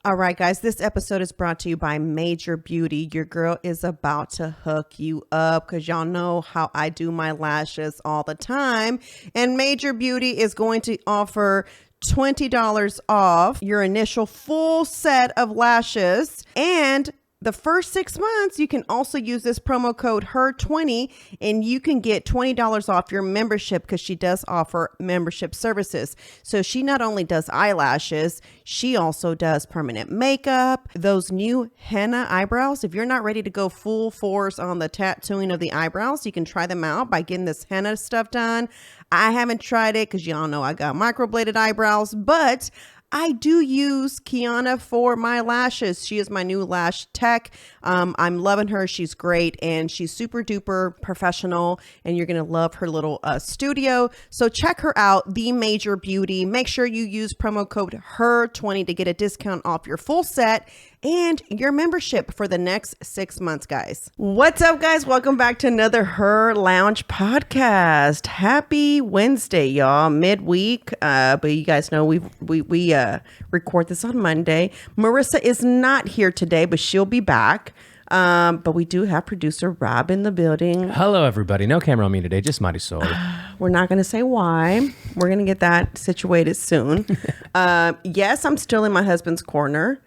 All right, guys, this episode is brought to you by Major Beauty. Your girl is about to hook you up because y'all know how I do my lashes all the time. And Major Beauty is going to offer $20 off your initial full set of lashes. And the first 6 months, you can also use this promo code HERR20 and you can get $20 off your membership because she does offer membership services. So she not only does eyelashes, she also does permanent makeup, those new henna eyebrows. If you're not ready to go full force on the tattooing of the eyebrows, you can try them out by getting this henna stuff done. I haven't tried it because y'all know I got microbladed eyebrows, but I do use Kiana for my lashes. She is my new lash tech. I'm loving her. She's great and she's super duper professional and you're going to love her little studio. So check her out, The Major Beauty. Make sure you use promo code HERR20 to get a discount off your full set and your membership for the next 6 months, guys. What's up, guys? Welcome back to another HERR Lounge podcast. Happy Wednesday, y'all. Midweek, but you guys know we record this on Monday. Marissa is not here today, but she'll be back. But we do have producer Rob in the building. Hello, everybody. No camera on me today, just Marisol. We're not going to say why. We're going to get that situated soon. Yes, I'm still in my husband's corner.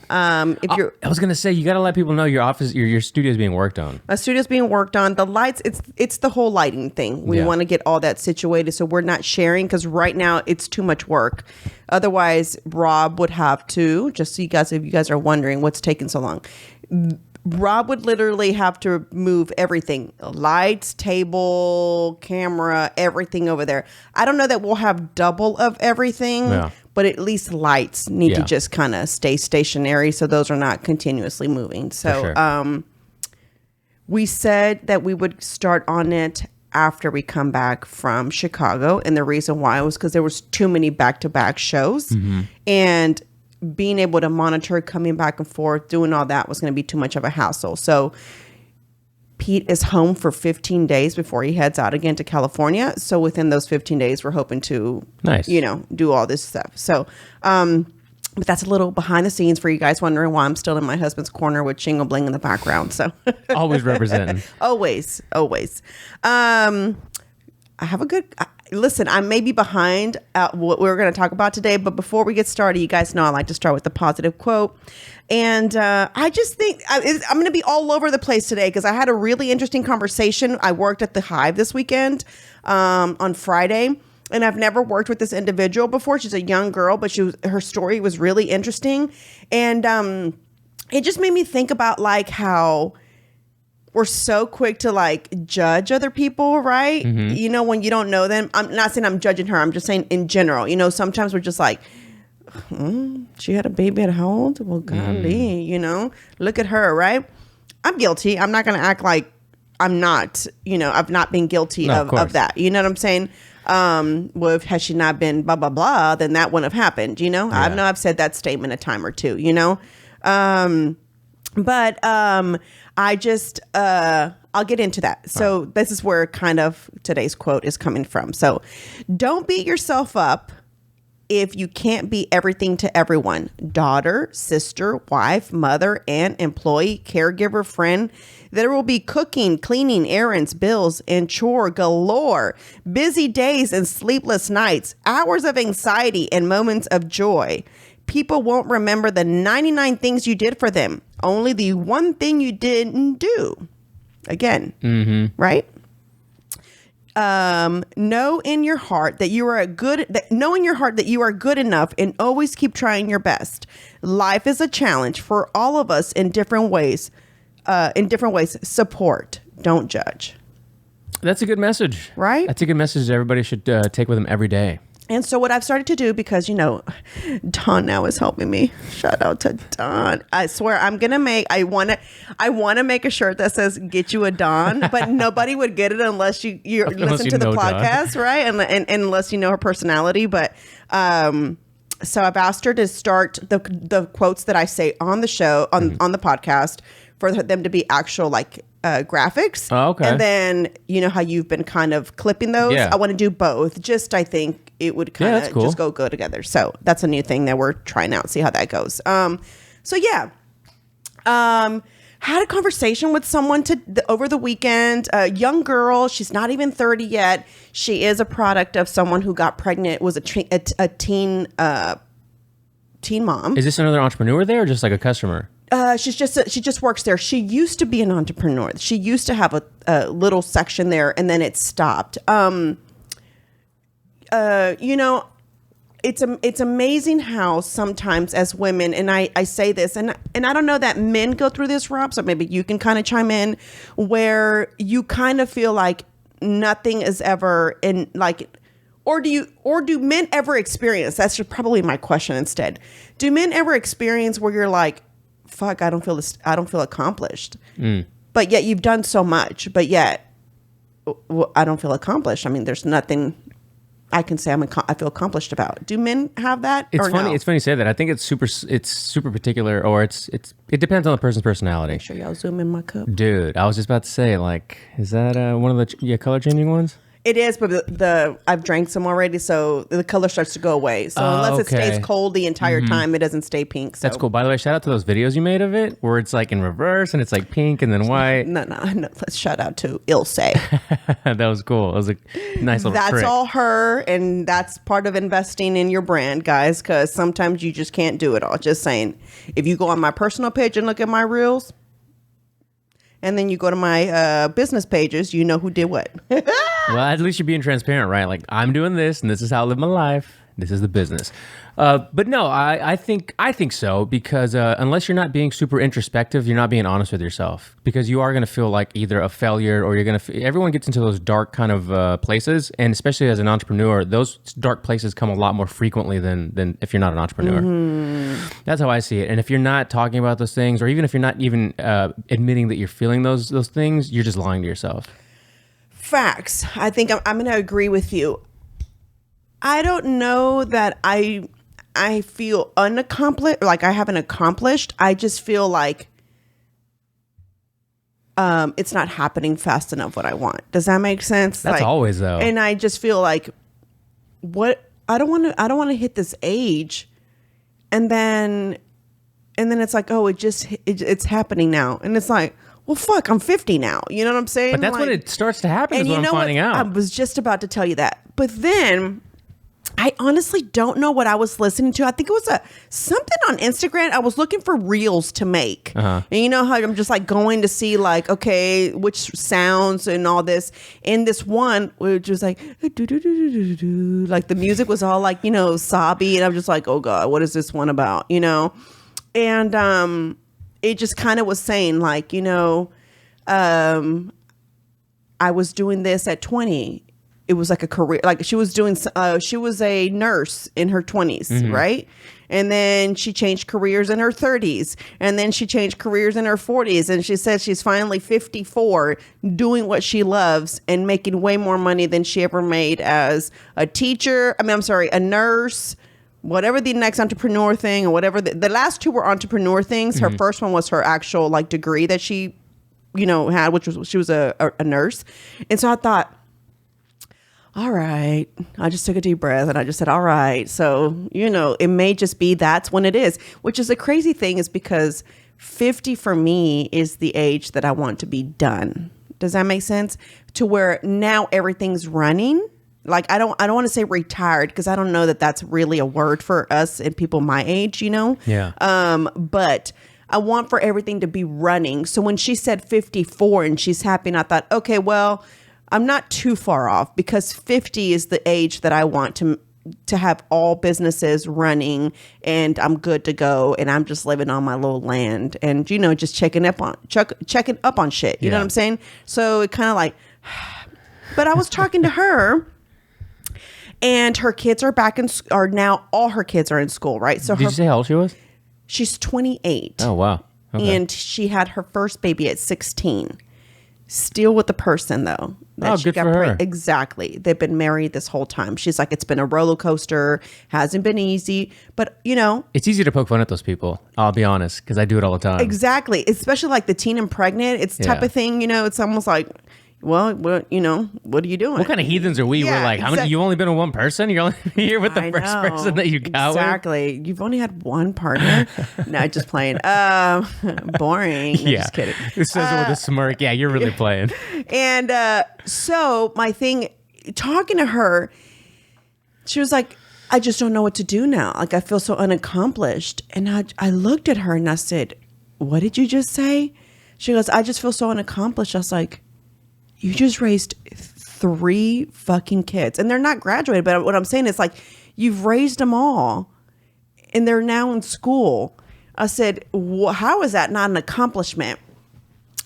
I was gonna say, you gotta let people know your office, your studio is being worked on. A studio's being worked on. The lights, it's the whole lighting thing. We want to get all that situated so we're not sharing because right now it's too much work. Otherwise, Rob would have to, just so you guys, if you guys are wondering what's taking so long, Rob would literally have to move everything, lights, table, camera, everything over there. I don't know that we'll have double of everything, but at least lights need to just kind of stay stationary so those are not continuously moving. So we said that we would start on it after we come back from Chicago. And the reason why was because there was too many back-to-back shows. And being able to monitor coming back and forth, doing all that was going to be too much of a hassle. So Pete is home for 15 days before he heads out again to California. So within those 15 days, we're hoping to, do all this stuff. So, but that's a little behind the scenes for you guys wondering why I'm still in my husband's corner with Shingle Bling in the background. So always representing. always. I have a good... Listen, I may be behind what we're going to talk about today, but before we get started, you guys know I like to start with the positive quote. And I just think I'm going to be all over the place today because I had a really interesting conversation. I worked at the Hive this weekend on Friday, and I've never worked with this individual before. She's a young girl, but her story was really interesting. And it just made me think about like how we're so quick to like judge other people, right? You know, when you don't know them. I'm not saying I'm judging her. I'm just saying in general, you know, sometimes we're just like, she had a baby at how old? Well, golly, you know, look at her, right? I'm guilty. I'm not going to act like I'm not, you know, I've not been guilty of that. You know what I'm saying? Well, had she not been blah, blah, blah, then that wouldn't have happened, you know? I know I've said that statement a time or two, you know? But I just, I'll get into that. So this is where kind of today's quote is coming from. So don't beat yourself up if you can't be everything to everyone. Daughter, sister, wife, mother, aunt, employee, caregiver, friend. There will be cooking, cleaning, errands, bills, and chore galore. Busy days and sleepless nights. Hours of anxiety and moments of joy. People won't remember the 99 things you did for them. Only the one thing you didn't do. Again, right? Know in your heart that you are good enough and always keep trying your best. Life is a challenge for all of us in different ways. Support, don't judge. That's a good message, right? That's a good message everybody should take with them every day. And so what I've started to do, because, you know, Dawn now is helping me. Shout out to Dawn. I swear I want to make a shirt that says "Get you a Dawn," but nobody would get it unless you listen to the podcast, Dawn. Right? And unless you know her personality. But so I've asked her to start the quotes that I say on the show on the podcast for them to be actual like graphics. Oh, okay. And then you know how you've been kind of clipping those. Yeah. I want to do both. Just I think it would kind of cool. just go together. So that's a new thing that we're trying out, see how that goes. So yeah. Had a conversation with someone over the weekend, a young girl. She's not even 30 yet. She is a product of someone who got pregnant, was a teen mom. Is this another entrepreneur there or just like a customer? She just works there. She used to be an entrepreneur. She used to have a little section there, and then it stopped. It's amazing how sometimes as women, and I say this, and I don't know that men go through this, Rob, so maybe you can kind of chime in, where you kind of feel like nothing is ever in like, or do men ever experience? That's probably my question instead. Do men ever experience where you're like, fuck, I don't feel accomplished, but yet you've done so much, but yet I don't feel accomplished. I mean, there's nothing I can say I feel accomplished about. Do men have that? It's funny. No? It's funny you say that. I think it's super particular, or it depends on the person's personality. Make sure y'all zoom in my cup. Dude, I was just about to say, like, is that one of the color changing ones? It is, but I've drank some already, so the color starts to go away. So unless it stays cold the entire time, it doesn't stay pink. So. That's cool. By the way, shout out to those videos you made of it, where it's like in reverse and it's like pink and then white. No. Let's shout out to Ilse. That was cool. It was a nice little trick. That's all her, and that's part of investing in your brand, guys, because sometimes you just can't do it all. Just saying. If you go on my personal page and look at my reels, and then you go to my business pages, you know who did what. Well, at least you're being transparent, right? Like, I'm doing this, and this is how I live my life. This is the business. But no, I think so, because unless you're not being super introspective, you're not being honest with yourself, because you are going to feel like either a failure or you're going to. Everyone gets into those dark kind of places, and especially as an entrepreneur, those dark places come a lot more frequently than if you're not an entrepreneur. Mm-hmm. That's how I see it. And if you're not talking about those things, or even if you're not even admitting that you're feeling those things, you're just lying to yourself. Facts. I think I'm going to agree with you. I don't know that I feel unaccomplished, like I haven't accomplished. I just feel like it's not happening fast enough what I want. Does that make sense? That's like, always though. And I just feel like I don't want to hit this age, and then it's like, oh, it's happening now, and it's like, well, fuck, I'm 50 now. You know what I'm saying? But that's when it starts to happen, is what I'm finding out. I was just about to tell you that. But then I honestly don't know what I was listening to. I think it was something on Instagram. I was looking for reels to make. Uh-huh. And you know how I'm just like going to see like, okay, which sounds and all this. And this one, which was like, like the music was all like, sobby. And I'm just like, oh God, what is this one about? And it just kind of was saying like, I was doing this at 20. It was like a career, like she was a nurse in her 20s, mm-hmm. right? And then she changed careers in her 30s. And then she changed careers in her 40s. And she said she's finally 54, doing what she loves and making way more money than she ever made as a teacher. a nurse, whatever the next entrepreneur thing, or whatever. The last two were entrepreneur things. Her mm-hmm. first one was her actual like degree that she, had, which was, she was a nurse. And so I thought, all right. I just took a deep breath and I just said, all right. So, it may just be that's when it is, which is a crazy thing, is because 50 for me is the age that I want to be done. Does that make sense? To where now everything's running. Like, I don't want to say retired, because I don't know that that's really a word for us and people my age, Yeah. But I want for everything to be running. So when she said 54 and she's happy, and I thought, okay, well, I'm not too far off, because 50 is the age that I want to have all businesses running, and I'm good to go, and I'm just living on my little land and, just checking up on shit. You know what I'm saying? So it kind of like, but I was talking to her, and her kids are now all her kids are in school, right? So Did you say how old she was? She's 28. Oh, wow. Okay. And she had her first baby at 16. Still with the person, though. Good for her. Exactly. They've been married this whole time. She's like, it's been a roller coaster. Hasn't been easy. But, It's easy to poke fun at those people. I'll be honest, because I do it all the time. Exactly. Especially like the teen and pregnant. It's type of thing, it's almost like, well, what are you doing? What kind of heathens are we? Yeah, We're like, how many? You've only been with one person. You're only here with the I first know. person that you got Exactly. You've only had one partner. No, just playing. Boring. No, with. Yeah, just kidding. It says it with a smirk. Yeah, you're really playing. And so my thing, talking to her, she was like, I just don't know what to do now. Like, I feel so unaccomplished. And I looked at her and I said, what did you just say? She goes, I just feel so unaccomplished. I was like, you just raised 3 fucking kids. And they're not graduated. But what I'm saying is, like, you've raised them all. And they're now in school. I said, how is that not an accomplishment?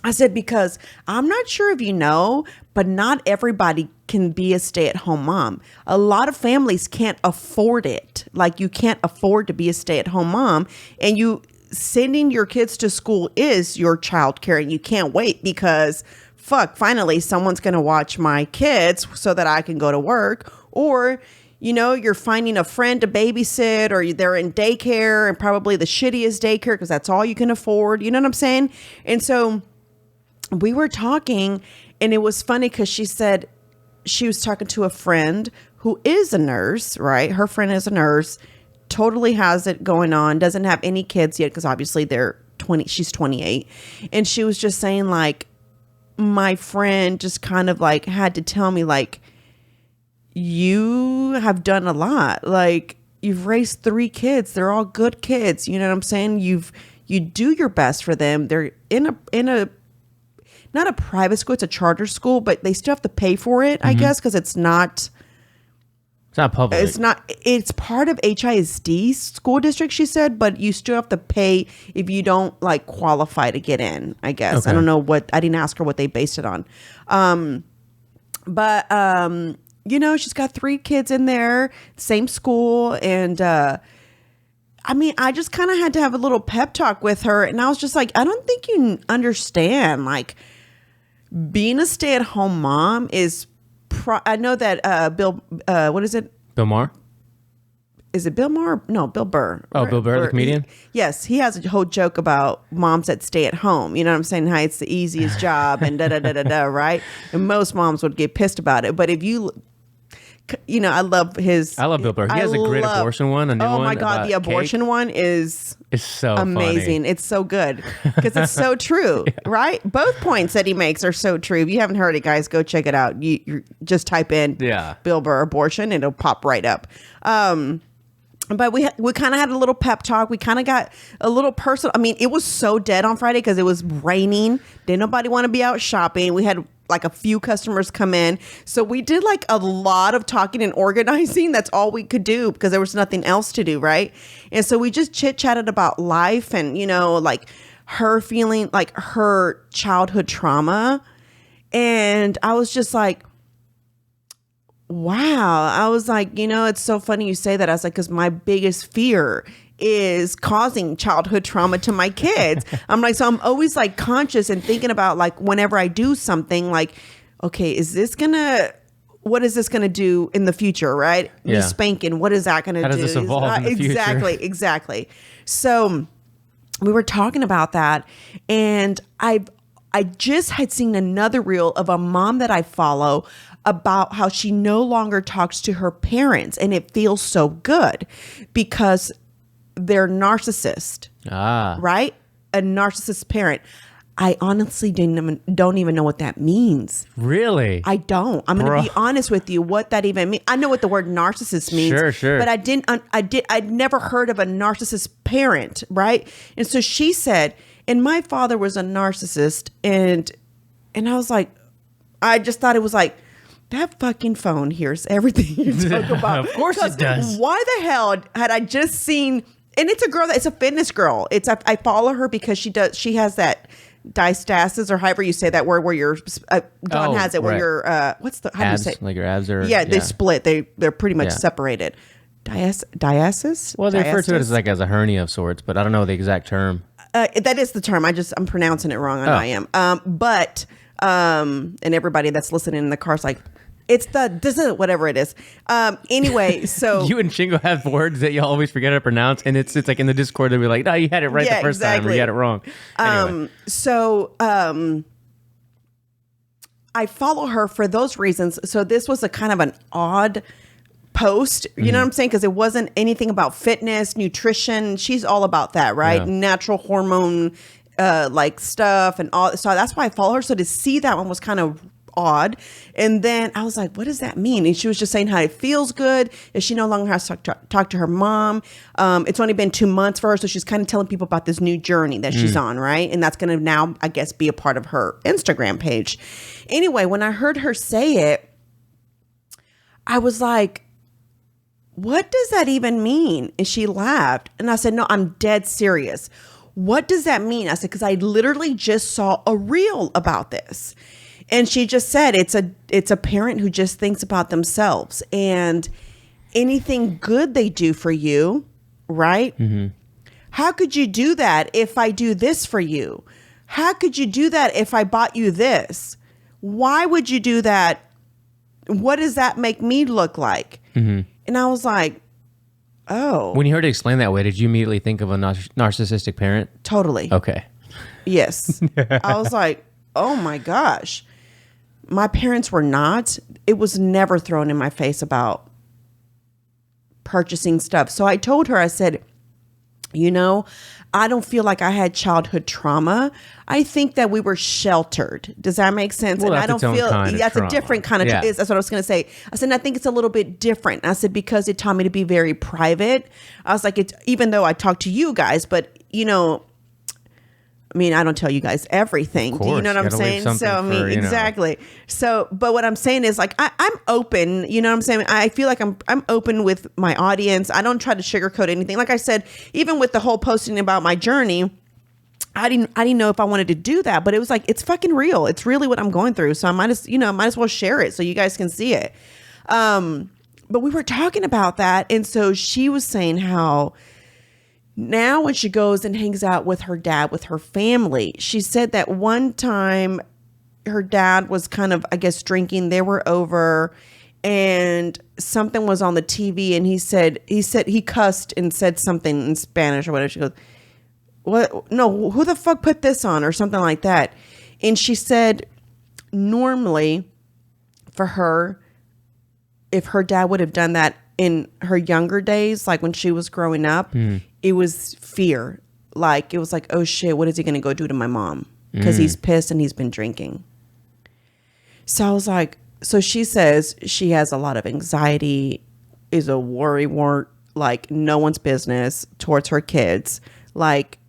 I said, because I'm not sure if you know, but not everybody can be a stay-at-home mom. A lot of families can't afford it. Like, you can't afford to be a stay-at-home mom, and you sending your kids to school is your child care, and you can't wait because finally someone's going to watch my kids so that I can go to work. Or, you're finding a friend to babysit, or they're in daycare, and probably the shittiest daycare because that's all you can afford. You know what I'm saying? And so we were talking, and it was funny because she said she was talking to a friend who is a nurse, right? Her friend is a nurse, totally has it going on, doesn't have any kids yet because obviously they're 20, she's 28. And she was just saying, like, my friend just kind of like had to tell me, like, you have done a lot. Like, you've raised 3 kids. They're all good kids. You know what I'm saying? You do your best for them. They're in a not a private school, it's a charter school, but they still have to pay for it, I guess, because it's not public. It's part of HISD school district, she said, but you still have to pay if you don't like qualify to get in, I guess. Okay. I don't know I didn't ask her what they based it on. But she's got 3 kids in there, same school. And, I just kind of had to have a little pep talk with her. And I was just like, I don't think you understand, like, being a stay-at-home mom is I know that Bill, what is it? Bill Maher? Is it Bill Maher? No, Bill Burr. Oh, Bill Burr, the comedian? Yes, he has a whole joke about moms that stay at home. You know what I'm saying? How it's the easiest job and da-da-da-da-da, right? And most moms would get pissed about it. But if you... I love Bill Burr. He has a great abortion one. Oh my God, the abortion one is so amazing. Funny. It's so good because it's so true, yeah. Right? Both points that he makes are so true. If you haven't heard it, guys, go check it out. You just type in Bill Burr abortion, and it'll pop right up. But we kind of had a little pep talk. We kind of got a little personal. It was so dead on Friday because it was raining. Didn't nobody want to be out shopping. We had like a few customers come in. So we did like a lot of talking and organizing. That's all we could do because there was nothing else to do, right? And so we just chit-chatted about life and, like her feeling like her childhood trauma. And I was just like, wow. I was like, it's so funny you say that. I was like, because my biggest fear is causing childhood trauma to my kids. I'm like, so I'm always like conscious and thinking about like whenever I do something like, okay, what is this going to do in the future? Right. Yeah. Me spanking. What is that going to do? How does this evolve in the future? Exactly. So we were talking about that, and I just had seen another reel of a mom that I follow about how she no longer talks to her parents, and it feels so good because they're narcissist, right? A narcissist parent. I honestly don't even know what that means. Really? I don't. I'm going to be honest with you. What that even means? I know what the word narcissist means. Sure. But I'd never heard of a narcissist parent, right? And so she said, and my father was a narcissist, and I was like, I just thought it was like, that fucking phone hears everything you talk about. Of course it does. Why the hell had I just seen? And it's a girl it's a fitness girl. I follow her because she has that diastasis, or however you say that word, where your Dawn has it, where your what's the how abs, do you say? Like your abs are they split. They're pretty much separated. Diastasis? Well, they refer to it as like as a hernia of sorts, but I don't know the exact term. That is the term. I'm pronouncing it wrong. I am. And everybody that's listening in the car's like, it's this is whatever it is. Anyway, so you and Shingo have words that you always forget how to pronounce, and it's like in the Discord they'll be like, no, you had it right the first time, or you had it wrong. Anyway. I follow her for those reasons. So this was a kind of an odd post, you know what I'm saying? Because it wasn't anything about fitness, nutrition. She's all about that, right? Yeah. Natural hormone like stuff and all. So that's why I follow her. So to see that one was kind of odd. And then I was like, what does that mean? And she was just saying how it feels good if she no longer has to talk to her mom. It's only been 2 months for her. So she's kind of telling people about this new journey that she's on, right? And that's going to now, I guess, be a part of her Instagram page. Anyway, when I heard her say it, I was like, what does that even mean? And she laughed. And I said, no, I'm dead serious. What does that mean? I said, because I literally just saw a reel about this. And she just said it's a parent who just thinks about themselves and anything good they do for you, right? Mm-hmm. How could you do that if I do this for you? How could you do that if I bought you this? Why would you do that? What does that make me look like? Mm-hmm. And I was like, oh. When you heard it explained that way, did you immediately think of a narcissistic parent? Totally. Okay. Yes. I was like, oh my gosh. My parents were not. It was never thrown in my face about purchasing stuff. So I told her, I said, you know, I don't feel like I had childhood trauma. I think that we were sheltered. Does that make sense? Well, and I don't feel that's trauma. A different kind of. Yeah. That's what I was going to say. I said, I think it's a little bit different. I said, because it taught me to be very private. I was like, it's even though I talk to you guys, but you know, I mean, I don't tell you guys everything. Do you know what I'm saying? So, I mean, exactly. So, but what I'm saying is like, I'm open, you know what I'm saying? I feel like I'm open with my audience. I don't try to sugarcoat anything. Like I said, even with the whole posting about my journey, I didn't know if I wanted to do that, but it was like, it's fucking real. It's really what I'm going through. So I might as well share it so you guys can see it. But we were talking about that. And so she was saying how, now when she goes and hangs out with her dad, with her family, she said that one time her dad was kind of, I guess, drinking. They were over and something was on the TV and he said he cussed and said something in Spanish or whatever. She goes, what? No, who the fuck put this on or something like that. And she said normally for her, if her dad would have done that in her younger days, like when she was growing up, it was fear. Like, it was like, oh shit, what is he going to go do to my mom? Because he's pissed and he's been drinking. So I was like, so she says she has a lot of anxiety, is a worrywart, like no one's business towards her kids. Like,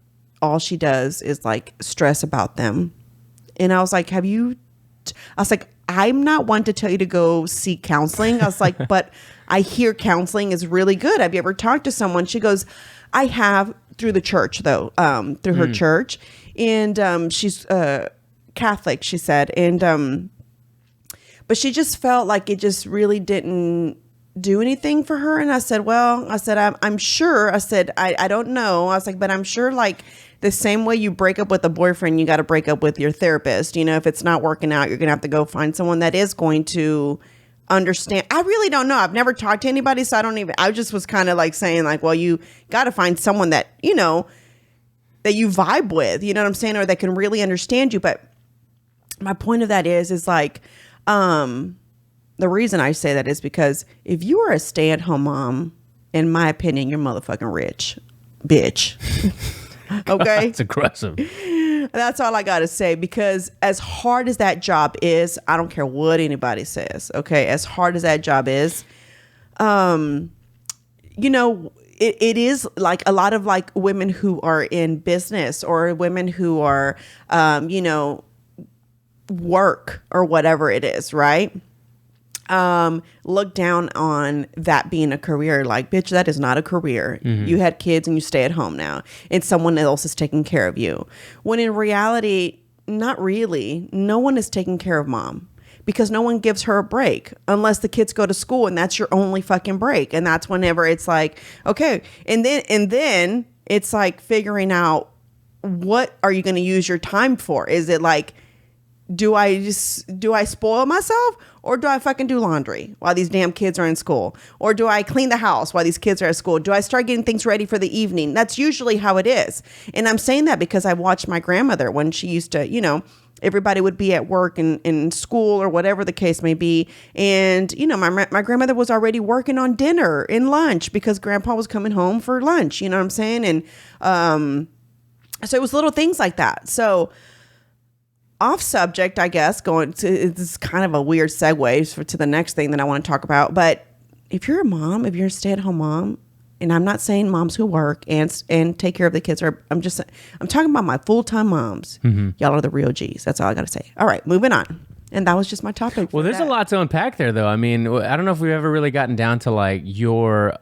all she does is like stress about them. And I was like, I'm not one to tell you to go seek counseling. I was like, but I hear counseling is really good. Have you ever talked to someone? She goes, I have, through the church though, through her church. And she's Catholic, she said. And but she just felt like it just really didn't do anything for her. And I said, well, I'm sure. I said, I don't know. I was like, but I'm sure like the same way you break up with a boyfriend, you got to break up with your therapist. You know, if it's not working out, you're going to have to go find someone that is going to understand. I really don't know. I've never talked to anybody, so I just was kind of like saying like, well, you got to find someone that, you know, that you vibe with, you know what I'm saying? Or that can really understand you. But my point of that is like, the reason I say that is because if you are a stay-at-home mom, in my opinion, you're motherfucking rich, bitch. Okay. It's aggressive. That's all I got to say, because as hard as that job is, I don't care what anybody says. Okay. As hard as that job is, you know, it is like a lot of like women who are in business or women who are, you know, work or whatever it is. Right. Look down on that being a career. Like, bitch, that is not a career. Mm-hmm. You had kids and you stay at home now and someone else is taking care of you. When in reality, not really. No one is taking care of mom because no one gives her a break unless the kids go to school and that's your only fucking break. And that's whenever it's like, okay. And then it's like figuring out, what are you going to use your time for? Is it like, do I spoil myself? Or do I fucking do laundry while these damn kids are in school? Or do I clean the house while these kids are at school? Do I start getting things ready for the evening? That's usually how it is. And I'm saying that because I watched my grandmother when she used to, you know, everybody would be at work and in school or whatever the case may be. And, you know, my grandmother was already working on dinner and lunch because grandpa was coming home for lunch. You know what I'm saying? And so it was little things like that. So off subject, I guess, going to, this is kind of a weird segue to the next thing that I want to talk about. But if you're a mom, if you're a stay-at-home mom, and I'm not saying moms who work and take care of the kids, I'm talking about my full-time moms. Y'all are the real G's. That's all I got to say. All right, moving on. And that was just my topic. Well, there's a lot to unpack there, though. I mean, I don't know if we've ever really gotten down to like your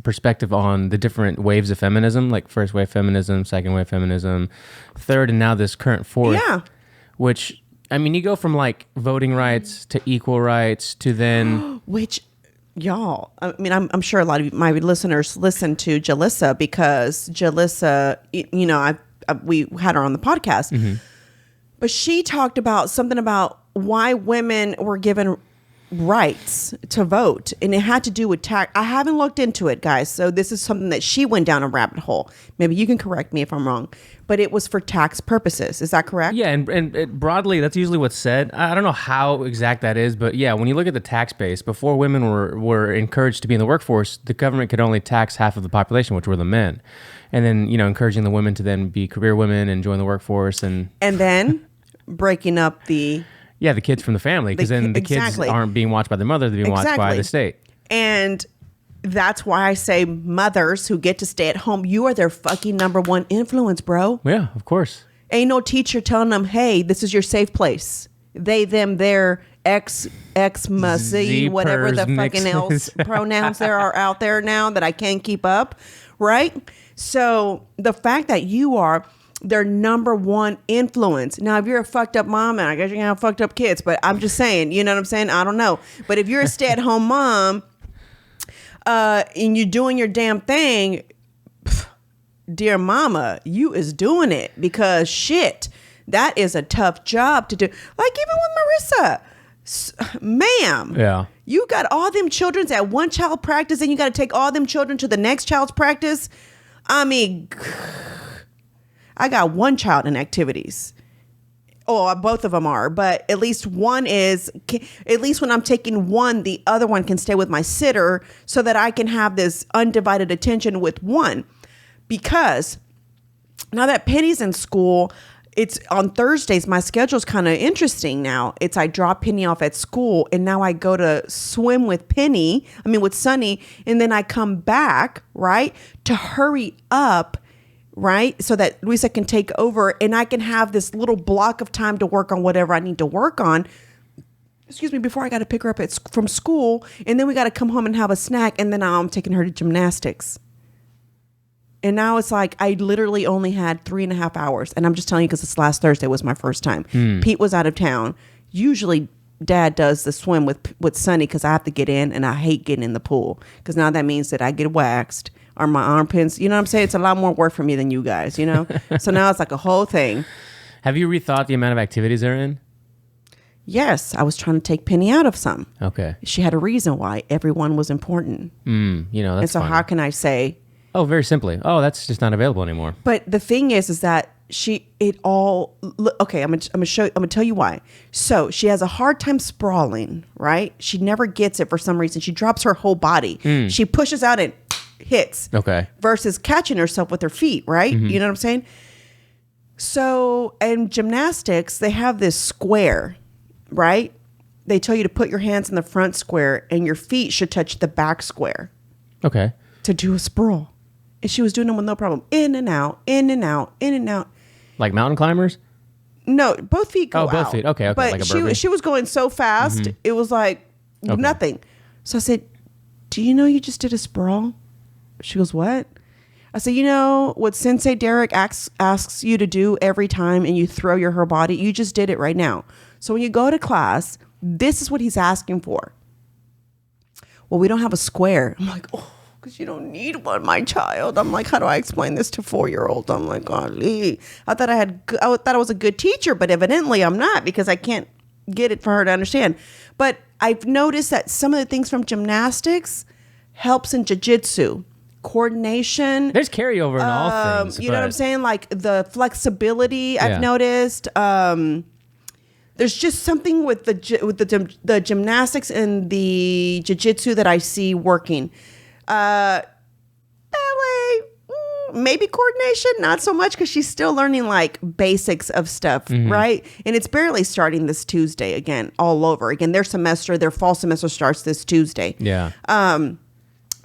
perspective on the different waves of feminism, like first wave feminism, second wave feminism, third, and now this current fourth. Yeah. Which, I mean, you go from like voting rights to equal rights to then... Which... Y'all, I mean, I'm sure a lot of my listeners listen to Jalissa because Jalissa, you know, we had her on the podcast, but she talked about something about why women were given rights to vote, and it had to do with tax. I haven't looked into it, guys, so this is something that she went down a rabbit hole. Maybe you can correct me if I'm wrong, but it was for tax purposes. Is that correct? Yeah, and broadly, that's usually what's said. I don't know how exact that is, but yeah, when you look at the tax base, before women were encouraged to be in the workforce, the government could only tax half of the population, which were the men. And then, you know, encouraging the women to then be career women and join the workforce. And then breaking up the... Yeah, the kids from the family, because then the kids aren't being watched by their mother, they're being watched by the state. And that's why I say mothers who get to stay at home, you are their fucking number one influence, bro. Yeah, of course. Ain't no teacher telling them, hey, this is your safe place. They, them, their, X, must see, whatever the fucking else pronouns there are out there now that I can't keep up, right? So the fact that you are their number one influence. Now, if you're a fucked up mom, and I guess you're gonna have fucked up kids, but I'm just saying, you know what I'm saying? I don't know. But if you're a stay-at-home mom, and you're doing your damn thing, dear mama, you is doing it, because shit, that is a tough job to do. Like even with Marissa, ma'am. Yeah. You got all them children's at one child practice, and you got to take all them children to the next child's practice. I mean, I got one child in activities. Oh, both of them are, but at least one is, at least when I'm taking one, the other one can stay with my sitter so that I can have this undivided attention with one. Because now that Penny's in school, it's on Thursdays. My schedule's kind of interesting now. It's I drop Penny off at school, and now I go to swim with with Sunny, and then I come back, right, to hurry up, right, so that Luisa can take over and I can have this little block of time to work on whatever I need to work on. Excuse me, before I got to pick her up from school, and then we got to come home and have a snack, and then I'm taking her to gymnastics. And now it's like I literally only had 3.5 hours, and I'm just telling you because this last Thursday was my first time. Pete was out of town. Usually Dad does the swim with Sunny because I have to get in, and I hate getting in the pool because now that means that I get waxed. Or my armpits, you know what I'm saying? It's a lot more work for me than you guys, you know? So now it's like a whole thing. Have you rethought the amount of activities they're in? Yes, I was trying to take Penny out of some. Okay. She had a reason why everyone was important. You know, that's And so fine. how can I say? Oh, very simply. Oh, that's just not available anymore. But the thing is that okay, I'm gonna tell you why. So she has a hard time sprawling, right? She never gets it for some reason. She drops her whole body. She pushes out and hits. Okay. Versus catching herself with her feet, right? You know what I'm saying? So in gymnastics, they have this square, right? They tell you to put your hands in the front square and your feet should touch the back square. Okay. To do a sprawl. And she was doing them with no problem. In and out, in and out, in and out. Like mountain climbers? No, both feet go out. Oh, both feet. Okay. But like a burpee. she was going so fast, it was like nothing. So I said, do you know you just did a sprawl? She goes, what? I said, you know what Sensei Derek asks you to do every time and you throw your whole body? You just did it right now. So when you go to class, this is what he's asking for. Well, we don't have a square. I'm like, oh, because you don't need one, my child. I'm like, how do I explain this to 4-year-old? I'm like, golly. I thought I was a good teacher, but evidently I'm not because I can't get it for her to understand. But I've noticed that some of the things from gymnastics helps in jiu-jitsu. coordination. There's carryover in all things. You know what I'm saying? Like the flexibility I've noticed. There's just something with the gymnastics and the jiu-jitsu that I see working. Ballet, maybe coordination, not so much because she's still learning like basics of stuff, right? And it's barely starting this Tuesday again, all over again. Their fall semester starts this Tuesday. Yeah. And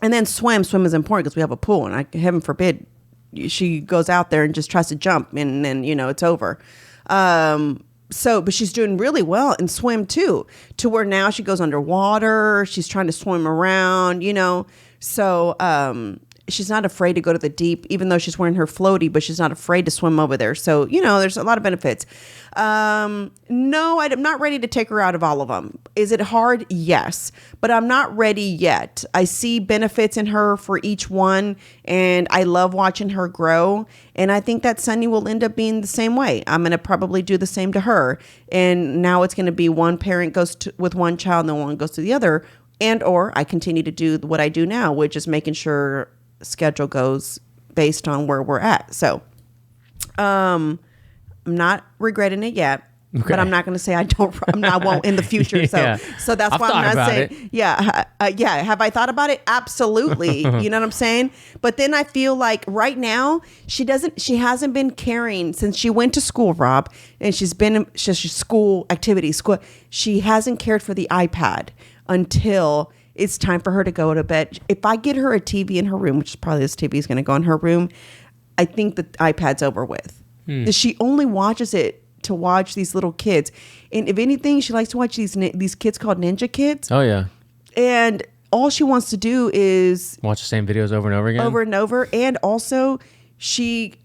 then swim is important because we have a pool, and heaven forbid she goes out there and just tries to jump, and then it's over. But she's doing really well in swim too, to where now she goes underwater. She's trying to swim around, So she's not afraid to go to the deep, even though she's wearing her floaty, but she's not afraid to swim over there. So, there's a lot of benefits. No, I'm not ready to take her out of all of them. Is it hard? Yes, but I'm not ready yet. I see benefits in her for each one, and I love watching her grow. And I think that Sunny will end up being the same way. I'm going to probably do the same to her. And now it's going to be one parent goes with one child and then one goes to the other. Or I continue to do what I do now, which is making sure schedule goes based on where we're at. So I'm not regretting it yet. Okay. But I'm not going to say I won't in the future. Yeah. So that's why I'm not saying, have I thought about it? Absolutely. You know what I'm saying? But then I feel like right now she hasn't been caring since she went to school, Rob, and she's school activities, she hasn't cared for the iPad until it's time for her to go to bed. If I get her a TV in her room, which is probably this TV is going to go in her room, I think the iPad's over with. She only watches it to watch these little kids, and if anything, she likes to watch these kids called Ninja Kids. Oh yeah, and all she wants to do is watch the same videos over and over again. And also,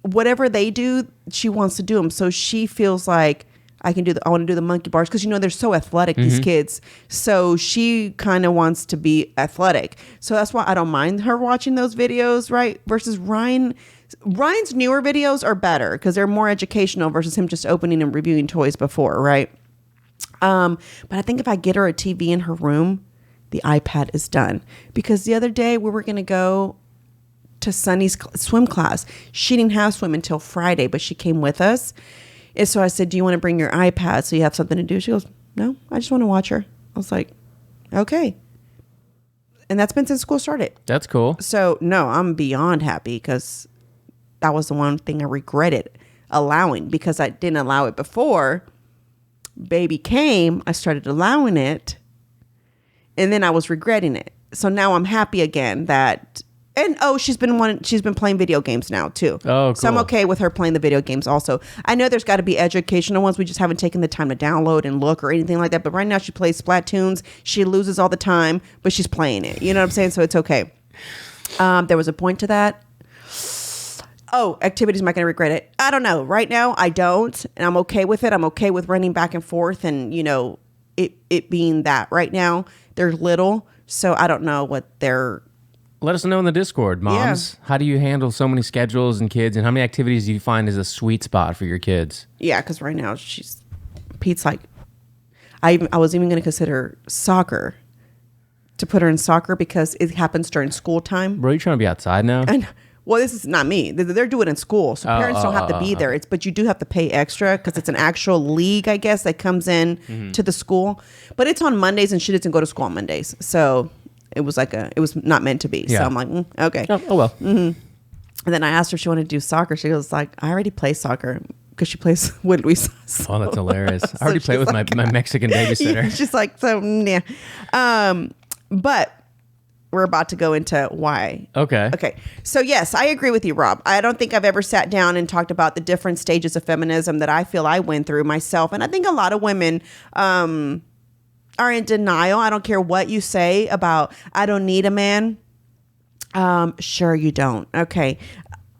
whatever they do, she wants to do them. So she feels like I want to do the monkey bars because they're so athletic, these kids. So she kind of wants to be athletic. So that's why I don't mind her watching those videos, right? Versus Ryan. Ryan's newer videos are better because they're more educational versus him just opening and reviewing toys before, right? But I think if I get her a TV in her room, the iPad is done. Because the other day we were going to go to Sunny's swim class. She didn't have swim until Friday, but she came with us. And so I said, do you want to bring your iPad so you have something to do? She goes, no, I just want to watch her. I was like, okay. And that's been since school started. That's cool. So no, I'm beyond happy because that was the one thing I regretted allowing because I didn't allow it before. Baby came, I started allowing it, and then I was regretting it. So now I'm happy again that, and she's been playing video games now too. Oh, cool. So I'm okay with her playing the video games also. I know there's got to be educational ones. We just haven't taken the time to download and look or anything like that. But right now she plays Splatoons. She loses all the time, but she's playing it. You know what I'm saying? So it's okay. There was a point to that. Activities, am I going to regret it? I don't know. Right now, I don't. And I'm okay with it. I'm okay with running back and forth and, it being that. Right now, they're little. So I don't know what they're... Let us know in the Discord, moms. Yeah. How do you handle so many schedules and kids? And how many activities do you find is a sweet spot for your kids? Yeah, because right now, Pete's like... I was even going to consider soccer. To put her in soccer because it happens during school time. Bro, you trying to be outside now? Well, this is not me. They're doing it in school, so parents don't have to be there. But you do have to pay extra because it's an actual league, I guess, that comes in to the school. But it's on Mondays, and she doesn't go to school on Mondays, so it was not meant to be. Yeah. So I'm like, okay. Oh well. Mm-hmm. And then I asked her if she wanted to do soccer. She was like, I already play soccer because she plays with Luisa. So. Oh, that's hilarious. I already play with like, my Mexican babysitter. Yeah, she's like, so yeah. But we're about to go into why. Okay. So yes, I agree with you, Rob. I don't think I've ever sat down and talked about the different stages of feminism that I feel I went through myself. And I think a lot of women are in denial. I don't care what you say about, I don't need a man. Sure you don't. Okay.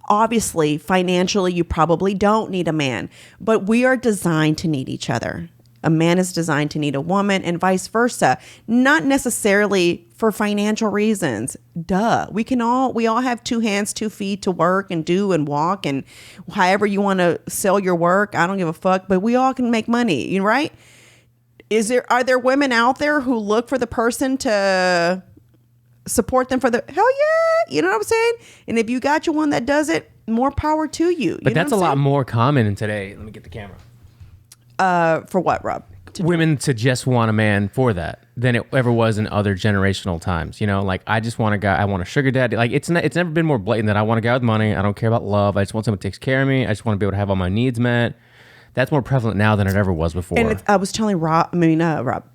Obviously, financially, you probably don't need a man. But we are designed to need each other. A man is designed to need a woman and vice versa. Not necessarily for financial reasons. Duh. We all have 2 hands, 2 feet to work and do and walk and however you want to sell your work. I don't give a fuck, but we all can make money, right? Are there women out there who look for the person to support them for the hell yeah. You know what I'm saying? And if you got your one that does it, more power to you. But that's a lot more common in today. Let me get the camera. For what, Rob? Women to just want a man for that than it ever was in other generational times. You know, like I just want a guy. I want a sugar daddy. Like it's never been more blatant that I want a guy with money. I don't care about love. I just want someone who takes care of me. I just want to be able to have all my needs met. That's more prevalent now than it ever was before. And I was telling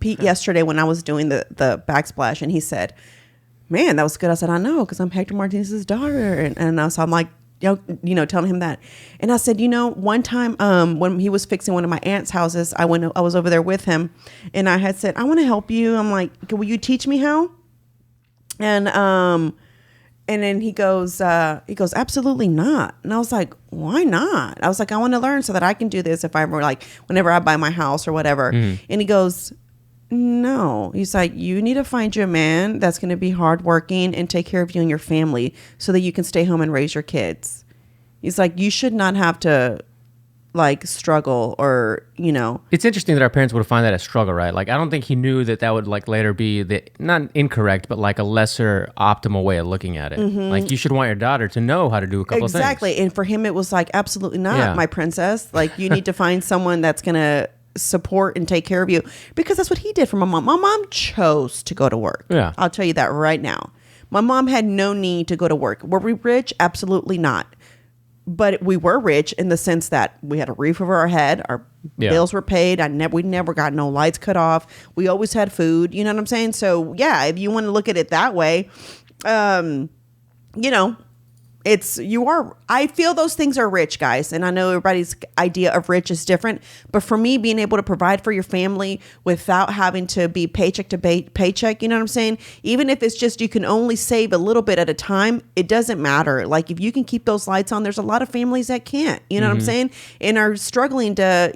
Pete yesterday when I was doing the backsplash, and he said, "Man, that was good." I said, "I know, because I'm Hector Martinez's daughter," and so I'm like, telling him that. And I said, one time when he was fixing one of my aunt's houses, I was over there with him, and I had said, "I want to help you." I'm like, "Will you teach me how?" And then he goes, "Absolutely not." And I was like, "Why not?" I was like, "I want to learn so that I can do this if I ever, like, whenever I buy my house or whatever." And he goes, "No." He's like, "You need to find you a man that's going to be hardworking and take care of you and your family so that you can stay home and raise your kids." He's like, "You should not have to, like, struggle or, It's interesting that our parents would find that a struggle, right? Like, I don't think he knew that would, like, later be not incorrect, but like a lesser optimal way of looking at it. Like, you should want your daughter to know how to do a couple of things. Exactly. And for him, it was like, absolutely not, my princess. Like, you need to find someone that's going to support and take care of you, because that's what he did for my mom. My mom chose to go to work. Yeah. I'll tell you that right now. My mom had no need to go to work. Were we rich? Absolutely not. But we were rich in the sense that we had a roof over our head. Our bills were paid. We never got no lights cut off. We always had food. You know what I'm saying? So yeah, if you want to look at it that way, I feel those things are rich, guys. And I know everybody's idea of rich is different. But for me, being able to provide for your family without having to be paycheck to paycheck, you know what I'm saying? Even if it's just you can only save a little bit at a time, it doesn't matter. Like, if you can keep those lights on, there's a lot of families that can't, you know what I'm saying? And are struggling to,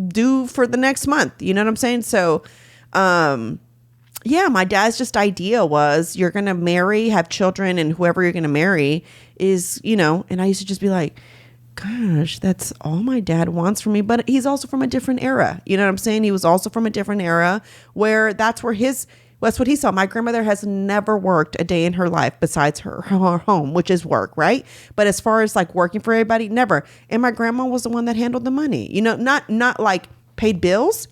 do for the next month. You know what I'm saying? So, yeah, my dad's just idea was you're going to marry, have children, and whoever you're going to marry is, and I used to just be like, gosh, that's all my dad wants from me. But he's also from a different era. You know what I'm saying? He was also from a different era where that's what he saw. My grandmother has never worked a day in her life besides her home, which is work, right? But as far as like working for everybody, never. And my grandma was the one that handled the money, not like paid bills,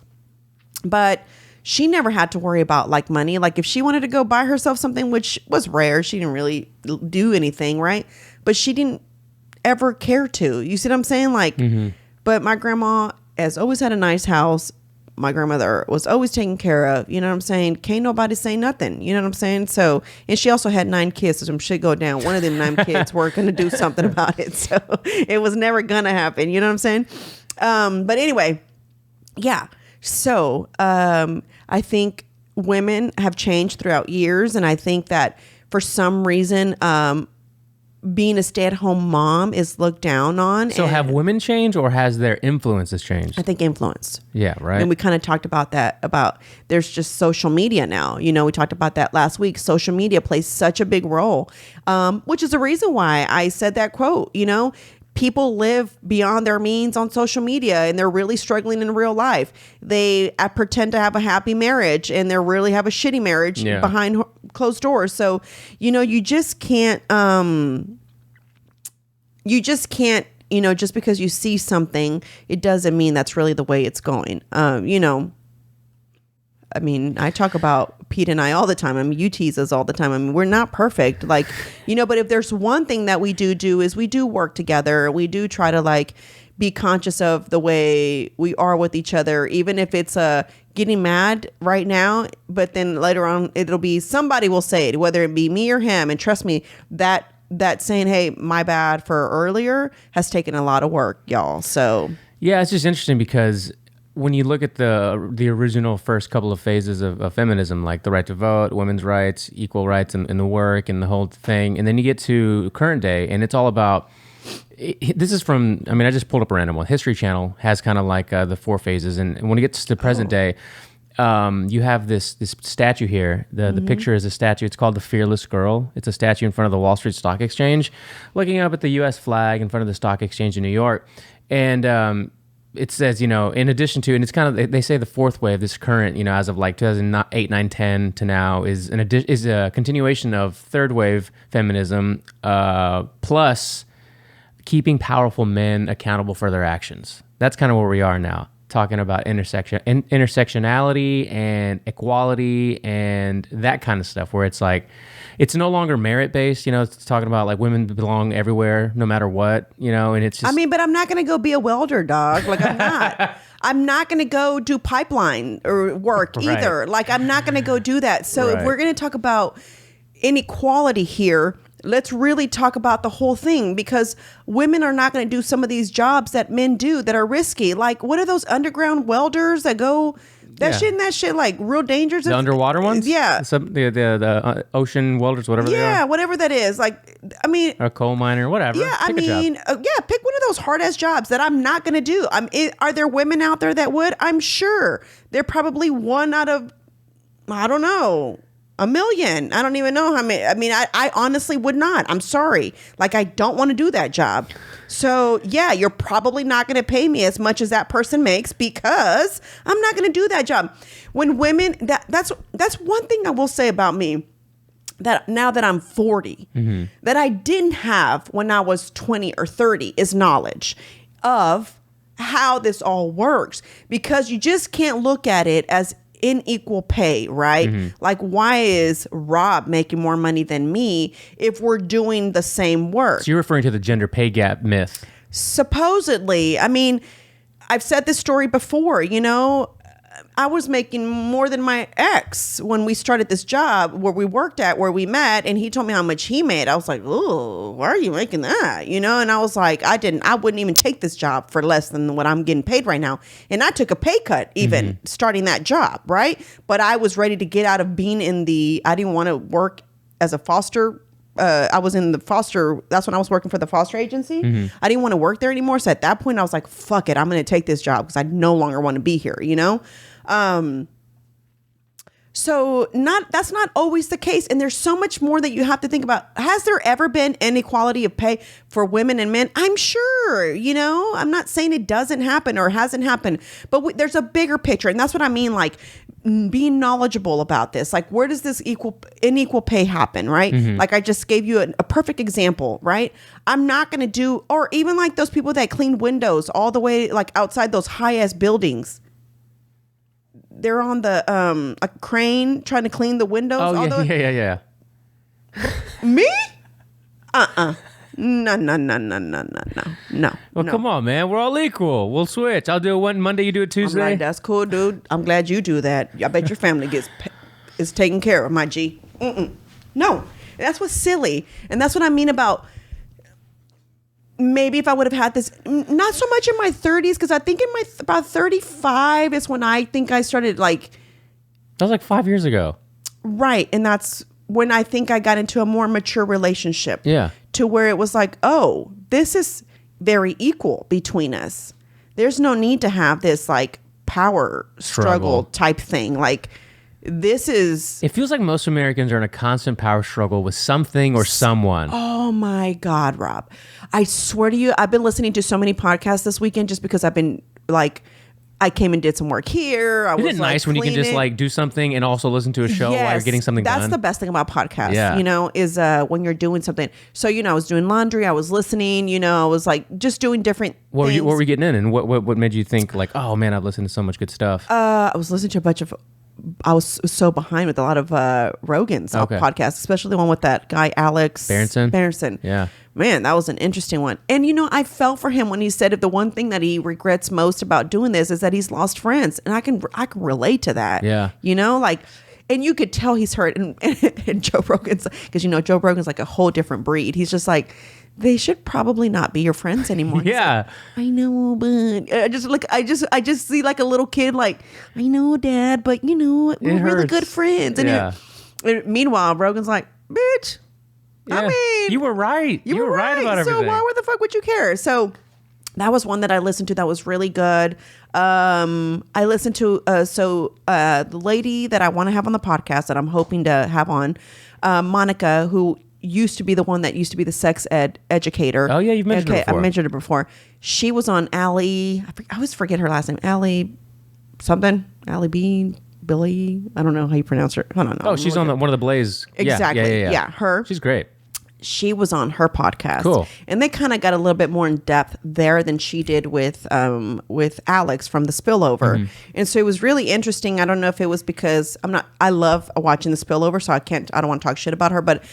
but she never had to worry about like money. Like if she wanted to go buy herself something, which was rare, she didn't really do anything, right? But she didn't ever care to. You see what I'm saying? Like, but my grandma has always had a nice house. My grandmother was always taken care of. You know what I'm saying? Can't nobody say nothing. You know what I'm saying? So, and she also had 9 kids. So some shit go down. One of them 9 kids were going to do something about it. So it was never going to happen. You know what I'm saying? But anyway, yeah. So I think women have changed throughout years. And I think that for some reason, being a stay-at-home mom is looked down on. So have women changed, or has their influences changed? I think influence. Yeah, right. And we kind of talked about that, there's just social media now. We talked about that last week. Social media plays such a big role, which is the reason why I said that quote. People live beyond their means on social media, and they're really struggling in real life. They pretend to have a happy marriage, and they really have a shitty marriage behind closed doors. So, you just can't, just because you see something, it doesn't mean that's really the way it's going. I mean, I talk about Pete and I all the time. I mean, you tease us all the time. I mean, we're not perfect. Like, but if there's one thing that we do is we do work together. We do try to like be conscious of the way we are with each other, even if it's getting mad right now, but then later on it'll be somebody will say it, whether it be me or him. And trust me, that saying, hey, my bad for earlier has taken a lot of work, y'all. So yeah, it's just interesting because when you look at the original first couple of phases of feminism, like the right to vote, women's rights, equal rights in the work and the whole thing, and then you get to current day, and it's all about, this is from, I mean, I just pulled up a random one. History Channel has kind of like the 4 phases, and when it gets to present day, you have this statue here. The picture is a statue. It's called the Fearless Girl. It's a statue in front of the Wall Street Stock Exchange, looking up at the U.S. flag in front of the Stock Exchange in New York, and it says, in addition to, and it's kind of, they say the fourth wave, this current, as of like 2008, 9, 10 to now is a continuation of third wave feminism, plus keeping powerful men accountable for their actions. That's kind of where we are now, talking about intersectionality and equality and that kind of stuff, where it's like, it's no longer merit-based, it's talking about like women belong everywhere, no matter what, and it's just... but I'm not going to go be a welder, dog. Like, I'm not. I'm not going to go do pipeline or work either. Right. Like, I'm not going to go do that. So if we're going to talk about inequality here, let's really talk about the whole thing, because women are not going to do some of these jobs that men do that are risky. Like, what are those underground welders that go... That shit like real dangerous. The underwater ones? Yeah. The ocean welders, whatever they are. Yeah, whatever that is. Like, a coal miner, whatever. Yeah, pick a job. Pick one of those hard ass jobs that I'm not going to do. Are there women out there that would? I'm sure. They're probably one out of, I don't know, a million. I don't even know how many. I honestly would not. I'm sorry. Like, I don't want to do that job. So yeah, you're probably not going to pay me as much as that person makes, because I'm not going to do that job. When women, that's one thing I will say about me, that now that I'm 40, that I didn't have when I was 20 or 30 is knowledge of how this all works, because you just can't look at it as unequal pay, right? Like, why is Rob making more money than me if we're doing the same work? So you're referring to the gender pay gap myth. Supposedly. I've said this story before, I was making more than my ex when we started this job where we worked at, where we met, and he told me how much he made. I was like, "Oh, why are you making that?" And I was like, I wouldn't even take this job for less than what I'm getting paid right now. And I took a pay cut even starting that job, right? But I was ready to get out of being I didn't want to work as a foster. I was in the foster. That's when I was working for the foster agency. I didn't want to work there anymore. So at that point I was like, fuck it. I'm going to take this job because I no longer want to be here, So that's not always the case. And there's so much more that you have to think about. Has there ever been inequality of pay for women and men? I'm sure, I'm not saying it doesn't happen or hasn't happened, but there's a bigger picture. And that's what I mean. Like, being knowledgeable about this, like, where does this unequal pay happen? Right. Like, I just gave you a perfect example, right? I'm not going to do, or even like those people that clean windows all the way, like outside those high ass buildings. They're on the a crane trying to clean the windows. Oh, yeah. Me? No. Well, come on, man. We're all equal. We'll switch. I'll do it one Monday. You do it Tuesday. I'm like, that's cool, dude. I'm glad you do that. I bet your family is taken care of, my G. No, that's what's silly, and that's what I mean about. Maybe if I would have had this, not so much in my 30s, because I think in about 35 is when I think I started like. That was like 5 years ago. Right. And that's when I think I got into a more mature relationship. Yeah. To where it was like, oh, this is very equal between us. There's no need to have this like power struggle type thing. Like, this is... It feels like most Americans are in a constant power struggle with something or someone. Oh my God, Rob. I swear to you, I've been listening to so many podcasts this weekend just because I've been like... I came and did some work here. Isn't it nice when you can just like do something and also listen to a show while you're getting something done? That's the best thing about podcasts, is when you're doing something. So, I was doing laundry, I was listening, I was like just doing different things. What were you getting in? And what made you think like, oh man, I've listened to so much good stuff? I was listening to I was so behind with a lot of Rogan's podcasts, especially the one with that guy, Alex Berenson. Yeah. Man, that was an interesting one. And, I fell for him when he said the one thing that he regrets most about doing this is that he's lost friends. And I can relate to that. Yeah. And you could tell he's hurt. And Joe Rogan's, because, Joe Rogan's like a whole different breed. He's just like, they should probably not be your friends anymore. Yeah. Like, I know, but I just see like a little kid like, I know, Dad, but we're really good friends. And meanwhile, Rogan's like, bitch. Yeah. I mean, you were right. You were right about everything. So why the fuck would you care? So that was one that I listened to that was really good. I listened to the lady that I want to have on the podcast that I'm hoping to have on, Monica, who used to be the one that used to be the sex ed educator. Oh, yeah, you've mentioned her before. I mentioned her before. She was on Allie. I always forget her last name. Allie something. Allie Bean. Billy. I don't know how you pronounce her. I don't know. Oh, she's on one of the Blaze. Exactly. Yeah. Her. She's great. She was on her podcast. Cool. And they kind of got a little bit more in depth there than she did with Alex from the Spillover. Mm-hmm. And so it was really interesting. I don't know if it was because I love watching the Spillover, so I don't want to talk shit about her, but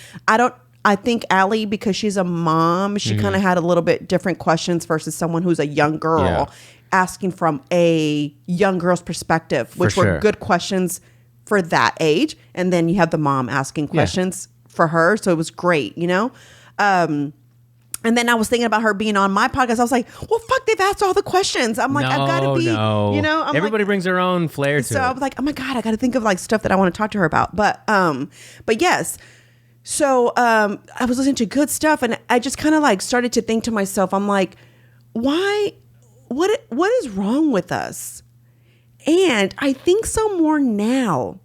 I think Allie, because she's a mom, she kind of had a little bit different questions versus someone who's a young girl asking from a young girl's perspective, which were good questions for that age. And then you have the mom asking questions for her. So it was great, you know? And then I was thinking about her being on my podcast. I was like, well, fuck, they've asked all the questions. I'm like, I've got to be, you know? Everybody brings their own flair to it. So I was like, oh my God, I got to think of like stuff that I want to talk to her about. But yes. So I was listening to good stuff and I just kind of like started to think to myself, I'm like, what is wrong with us? And I think so more now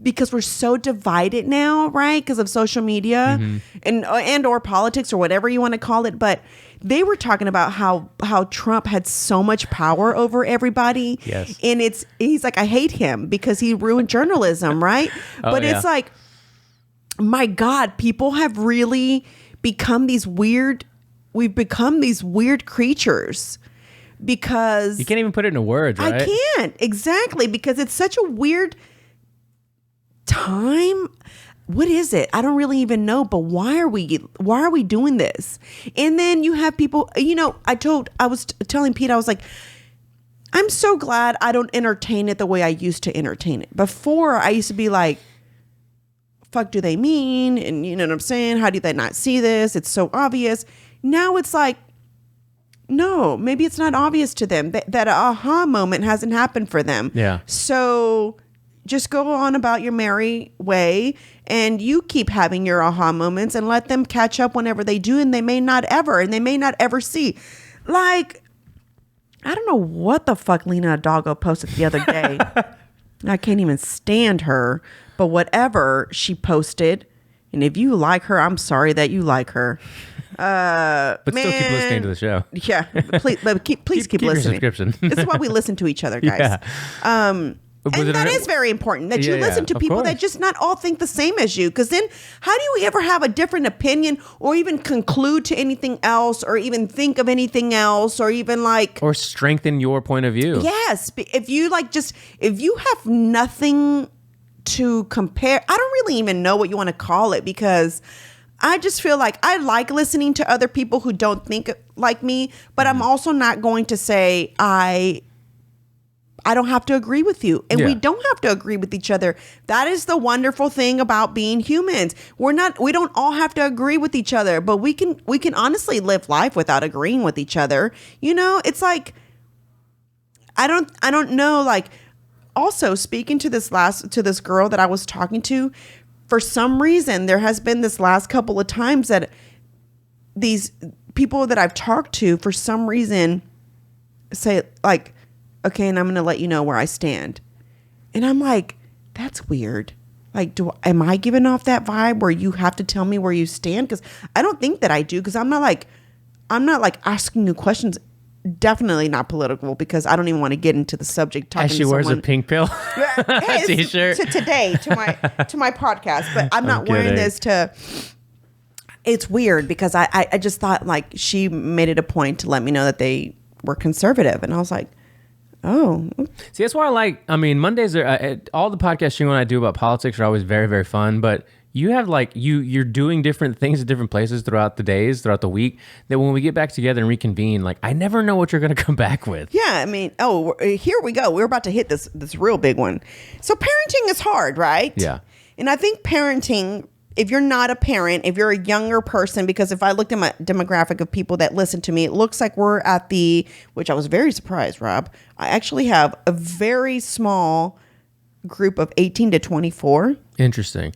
because we're so divided now, right? Because of social media and or politics or whatever you want to call it. But they were talking about how Trump had so much power over everybody. Yes. And he's like, I hate him because he ruined journalism, right? But it's like, my God, people have really become we've become these weird creatures because you can't even put it into words, right? I can't. Exactly. Because it's such a weird time. What is it? I don't really even know, but why are we doing this? And then you have people, you know, I was telling Pete, I was like, I'm so glad I don't entertain it the way I used to entertain it. Before I used to be like, fuck do they mean? And you know what I'm saying? How do they not see this? It's so obvious. Now it's like, no, maybe it's not obvious to them. That aha moment hasn't happened for them. Yeah. So just go on about your merry way and you keep having your aha moments and let them catch up whenever they do. And they may not ever see. Like, I don't know what the fuck Lena Hidalgo posted the other day. I can't even stand her. But whatever she posted, and if you like her, I'm sorry that you like her. But still keep listening to the show. Yeah, please keep listening. Your subscription. This is why we listen to each other, guys. Yeah. And that is very important that you listen to people that just not all think the same as you. Because then how do you ever have a different opinion or even conclude to anything else or even think of anything else or even like... Or strengthen your point of view. Yes. If you if you have nothing to compare, I don't really even know what you want to call it because I just feel like I like listening to other people who don't think like me, but I'm also not going to say I don't have to agree with you. And we don't have to agree with each other. That is the wonderful thing about being humans. We don't all have to agree with each other, but we can honestly live life without agreeing with each other. You know, it's like, I don't know. Like, also speaking to this girl that I was talking to, for some reason, there has been this last couple of times that these people that I've talked to, for some reason, say like, okay, and I'm going to let you know where I stand. And I'm like, that's weird. Like, am I giving off that vibe where you have to tell me where you stand? Because I don't think that I do. Because I'm not like asking you questions. Definitely not political because I don't even want to get into the subject. As she wears a pink pill t-shirt today to my podcast, but I'm not wearing this to. It's weird because I just thought like she made it a point to let me know that they were conservative, and I was like, oh. See, that's why Mondays are all the podcasts you and I do about politics are always very, very fun, but you have like you're doing different things at different places throughout the days, throughout the week, that when we get back together and reconvene, like I never know what you're going to come back with. Yeah, I mean, here we go. We're about to hit this real big one. So parenting is hard, right? Yeah. And I think parenting, if you're not a parent, if you're a younger person, because if I looked at my demographic of people that listen to me, it looks like we're at which I was very surprised, Rob. I actually have a very small group of 18 to 24. Interesting.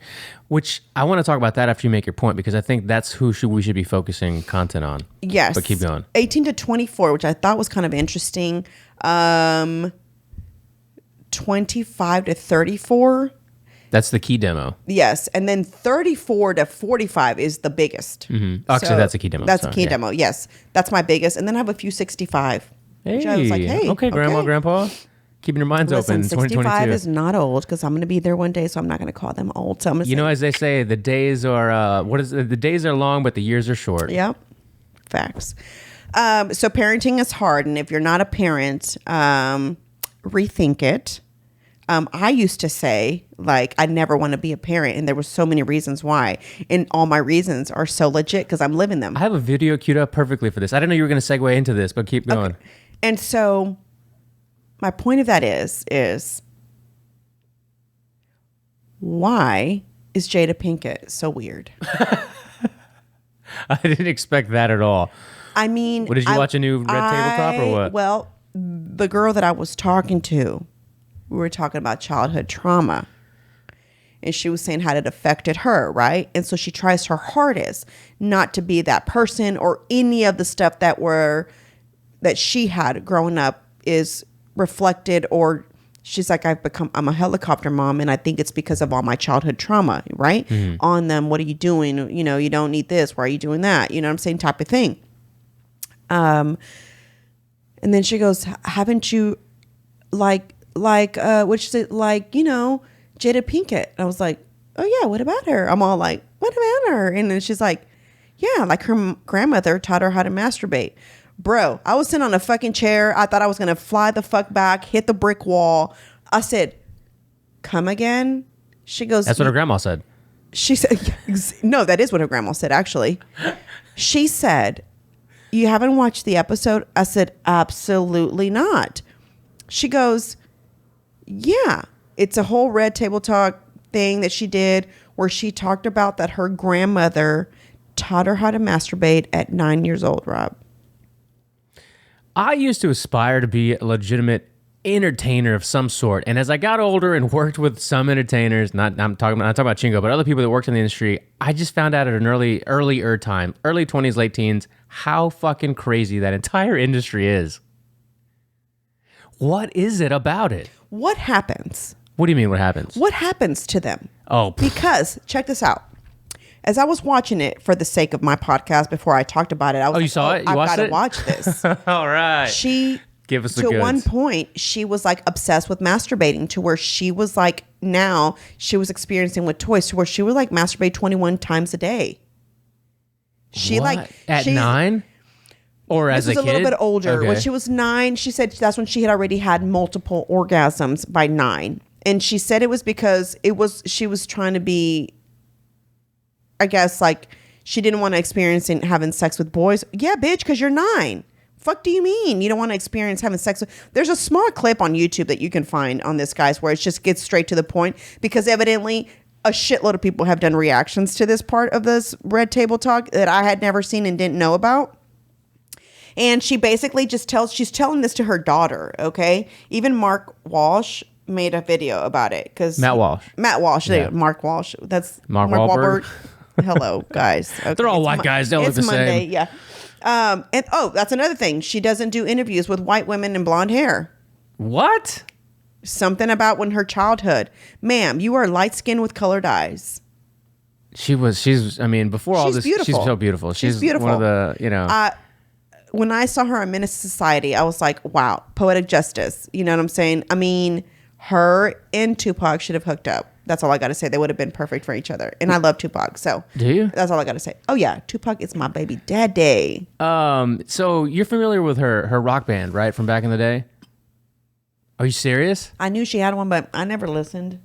Which I want to talk about that after you make your point, because I think that's who we should be focusing content on. Yes. But keep going. 18 to 24, which I thought was kind of interesting. 25 to 34. That's the key demo. Yes. And then 34 to 45 is the biggest. Actually, that's a key demo. That's a key demo. Yes. That's my biggest. And then I have a few 65. Hey. Which I was like, hey. Okay, Grandma, Grandpa. Keeping your minds open. 65 is not old because I'm going to be there one day, so I'm not going to call them old. So I'm gonna as they say, the days are the days are long, but the years are short. Yep, facts. So parenting is hard, and if you're not a parent, rethink it. I used to say like I never want to be a parent, and there were so many reasons why, and all my reasons are so legit because I'm living them. I have a video queued up perfectly for this. I didn't know you were going to segue into this, but keep going. Okay. And so. My point of that is why is Jada Pinkett so weird? I didn't expect that at all. I mean, did you watch a new Red Tabletop or what? Well, the girl that I was talking to, we were talking about childhood trauma. And she was saying how it affected her, right? And so she tries her hardest not to be that person or any of the stuff that she had growing up is reflected, or she's like, I'm a helicopter mom, and I think it's because of all my childhood trauma, right? On them, what are you doing? You don't need this. Why are you doing that? You know what I'm saying? Type of thing. And then she goes, haven't you which is it like, Jada Pinkett? And I was like, oh yeah, what about her? I'm all like, what about her? And then she's like, yeah, like her grandmother taught her how to masturbate. Bro, I was sitting on a fucking chair. I thought I was going to fly the fuck back, hit the brick wall. I said, come again? She goes... That's what her grandma said. She said... No, that is what her grandma said, actually. She said, you haven't watched the episode? I said, absolutely not. She goes, yeah. It's a whole Red Table Talk thing that she did where she talked about that her grandmother taught her how to masturbate at 9 years old, Rob. I used to aspire to be a legitimate entertainer of some sort, and as I got older and worked with some entertainers, not talking about Chingo, but other people that worked in the industry, I just found out at an earlier time, early 20s, late teens, how fucking crazy that entire industry is. What is it about it? What happens? What do you mean? What happens? What happens to them? Oh, because check this out. As I was watching it for the sake of my podcast before I talked about it, I was like, you saw it? You I've watched got it? to watch this. All right. Give us the goods. To one point, she was like obsessed with masturbating to where she was like, now she was experiencing with toys to where she would like masturbate 21 times a day. She what? At 9? Or as a kid? This was a little bit older. Okay. When she was 9, she said that's when she had already had multiple orgasms by 9. And she said it was because she was trying to be, I guess, like, she didn't want to experience having sex with boys. Yeah, bitch, because you're 9. Fuck do you mean? You don't want to experience having sex with... There's a small clip on YouTube that you can find on this, guys, where it just gets straight to the point. Because evidently, a shitload of people have done reactions to this part of this Red Table Talk that I had never seen and didn't know about. And she basically she's telling this to her daughter, okay? Even Mark Walsh made a video about it. Matt Walsh. Yeah. Mark Walsh. That's Mark Wahlberg. Hello, guys. Okay. They're all white guys. They look the Monday, same. Yeah. And that's another thing. She doesn't do interviews with white women in blonde hair. What? Something about when her childhood. Ma'am, you are light skinned with colored eyes. Before all this, beautiful. she's so beautiful. She's beautiful. One of the, when I saw her on Menace to Society, I was like, wow, poetic justice. You know what I'm saying? I mean, her and Tupac should have hooked up. That's all I got to say. They would have been perfect for each other. And I love Tupac. So do you? That's all I got to say. Oh, yeah. Tupac is my baby daddy. So you're familiar with her rock band, right? From back in the day? Are you serious? I knew she had one, but I never listened.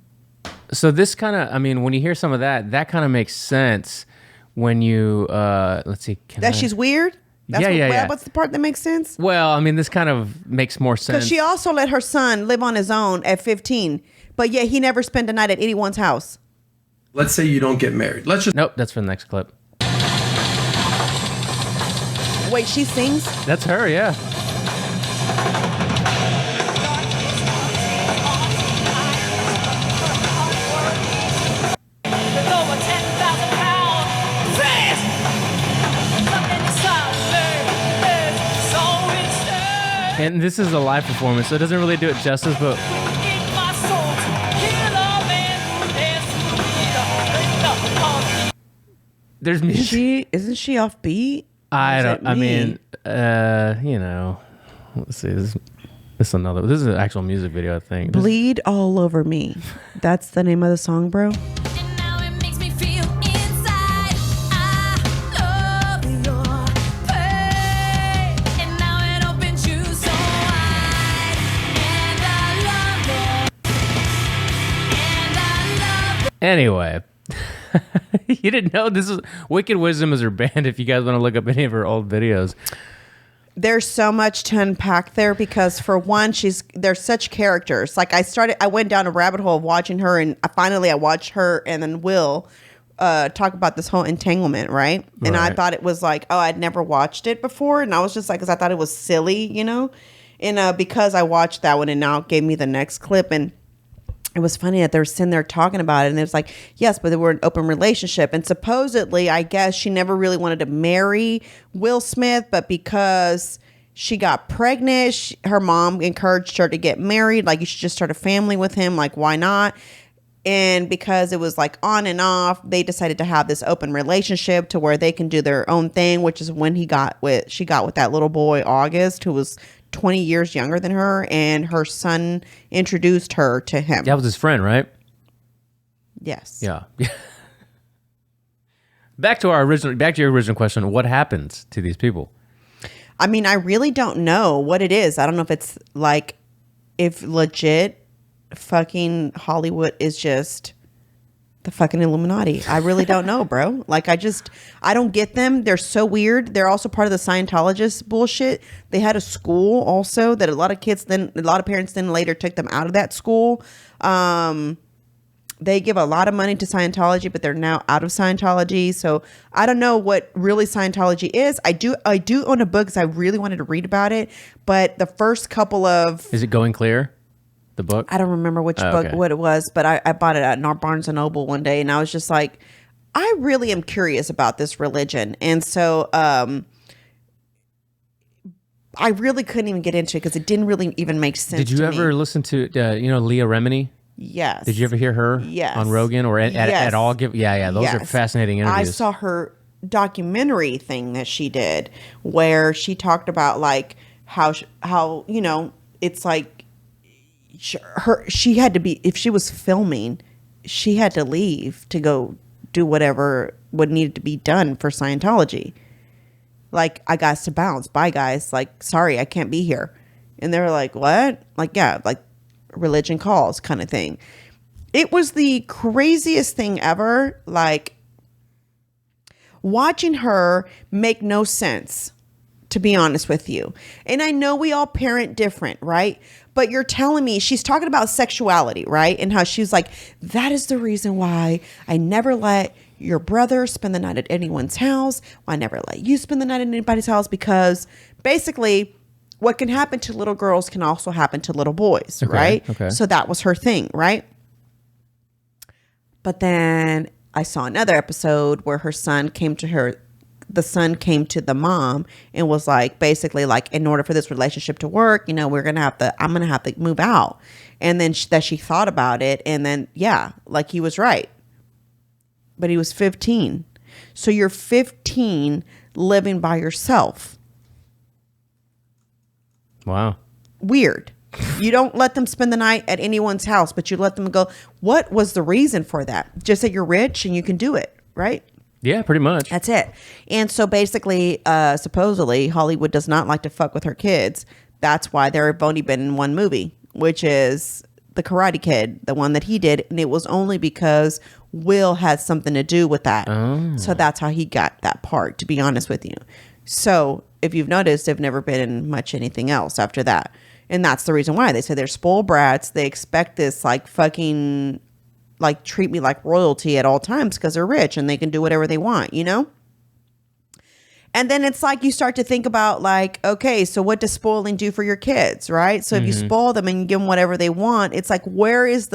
So this kind of, when you hear some of that kind of makes sense when you, let's see. She's weird? Yeah. What's the part that makes sense? Well, this kind of makes more sense. Because she also let her son live on his own at 15, but yet he never spent a night at anyone's house. Let's say you don't get married. Nope, that's for the next clip. Wait, she sings? That's her, yeah. And this is a live performance, so it doesn't really do it justice, but... There's music. Isn't she off beat? I mean, let's see. This is an actual music video, I think. Bleed All Over Me. That's the name of the song, bro. And now it makes me feel inside. I love your pain. And now it opens you so wide. And I love Anyway, you didn't know this is Wicked Wisdom is her band. If you guys want to look up any of her old videos, There's so much to unpack there because for one, there's such characters. Like I went down a rabbit hole of watching her, and I watched her and then Will talk about this whole entanglement, right? And I thought it was like, oh, I'd never watched it before, and I was just like, because I thought it was silly, and because I watched that one, and now it gave me the next clip, and it was funny that they were sitting there talking about it, and it was like, yes, but they were in an open relationship, and supposedly, I guess she never really wanted to marry Will Smith, but because she got pregnant, her mom encouraged her to get married, like, you should just start a family with him, like, why not? And because it was like on and off, they decided to have this open relationship to where they can do their own thing, which is when she got with that little boy, August, who was 20 years younger than her, and her son introduced her to him. that was his friend, right? Yes. Yeah. Back to your original question. What happens to these people? I mean, I really don't know what it is. I don't know if it's like, if legit fucking Hollywood is just the fucking Illuminati. I really don't know, bro. Like, I don't get them. They're so weird. They're also part of the Scientologist bullshit. They had a school also that a lot of parents then later took them out of that school. They give a lot of money to Scientology, but they're now out of Scientology. So I don't know what really Scientology is. I do own a book because I really wanted to read about it. But the first couple of... Is it Going Clear? The book? I don't remember which book, okay. what it was, but I bought it at Barnes & Noble one day, and I was just like, I really am curious about this religion. And so I really couldn't even get into it because it didn't really even make sense to me. Did you ever listen to, Leah Remini? Yes. Did you ever hear her on Rogan or at all? Those are fascinating interviews. I saw her documentary thing that she did where she talked about like how it's like, she had to be, if she was filming, she had to leave to go do what needed to be done for Scientology. Like, I got to bounce. Bye, guys. Like, sorry, I can't be here. And they were like, what? Like, yeah, like religion calls kind of thing. It was the craziest thing ever. Like, watching her make no sense, to be honest with you. And I know we all parent different, right? But you're telling me, she's talking about sexuality, right? And how she's like, that is the reason why I never let your brother spend the night at anyone's house. I never let you spend the night at anybody's house, because basically what can happen to little girls can also happen to little boys, right? Okay. So that was her thing, right? But then I saw another episode where the son came to the mom and was like, basically like, in order for this relationship to work, I'm going to have to move out. And then she thought about it. And then, yeah, like, he was right. But he was 15. So you're 15 living by yourself. Wow. Weird. You don't let them spend the night at anyone's house, but you let them go. What was the reason for that? Just that you're rich and you can do it, right? Yeah, pretty much. That's it. And so basically, supposedly, Hollywood does not like to fuck with her kids. That's why they've only been in one movie, which is The Karate Kid, the one that he did. And it was only because Will had something to do with that. Oh. So that's how he got that part, to be honest with you. So if you've noticed, they've never been in much anything else after that. And that's the reason why. They say they're spoiled brats. They expect this like fucking... like, treat me like royalty at all times because they're rich and they can do whatever they want, And then it's like you start to think about like, okay, so what does spoiling do for your kids, right? So if you spoil them and you give them whatever they want, it's like, what is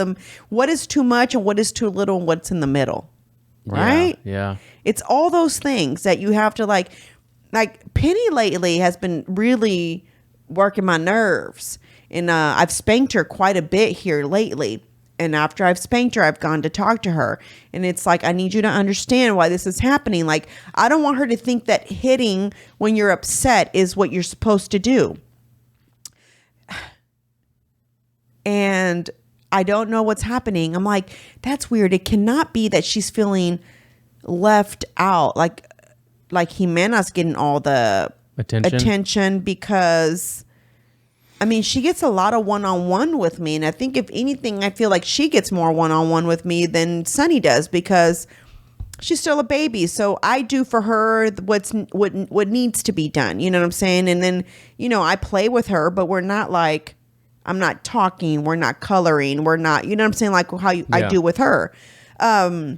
too much and what is too little and what's in the middle, right? Yeah. It's all those things that you have to like Penny lately has been really working my nerves. And I've spanked her quite a bit here lately. And after I've spanked her, I've gone to talk to her. And it's like, I need you to understand why this is happening. Like, I don't want her to think that hitting when you're upset is what you're supposed to do. And I don't know what's happening. I'm like, that's weird. It cannot be that she's feeling left out. Like Jimena's getting all the attention because, I mean, she gets a lot of one-on-one with me. And I think if anything, I feel like she gets more one-on-one with me than Sunny does because she's still a baby. So I do for her what needs to be done. You know what I'm saying? And then, you know, I play with her, but we're not like, I'm not talking. We're not coloring. We're not, you know what I'm saying? Like how I do with her. I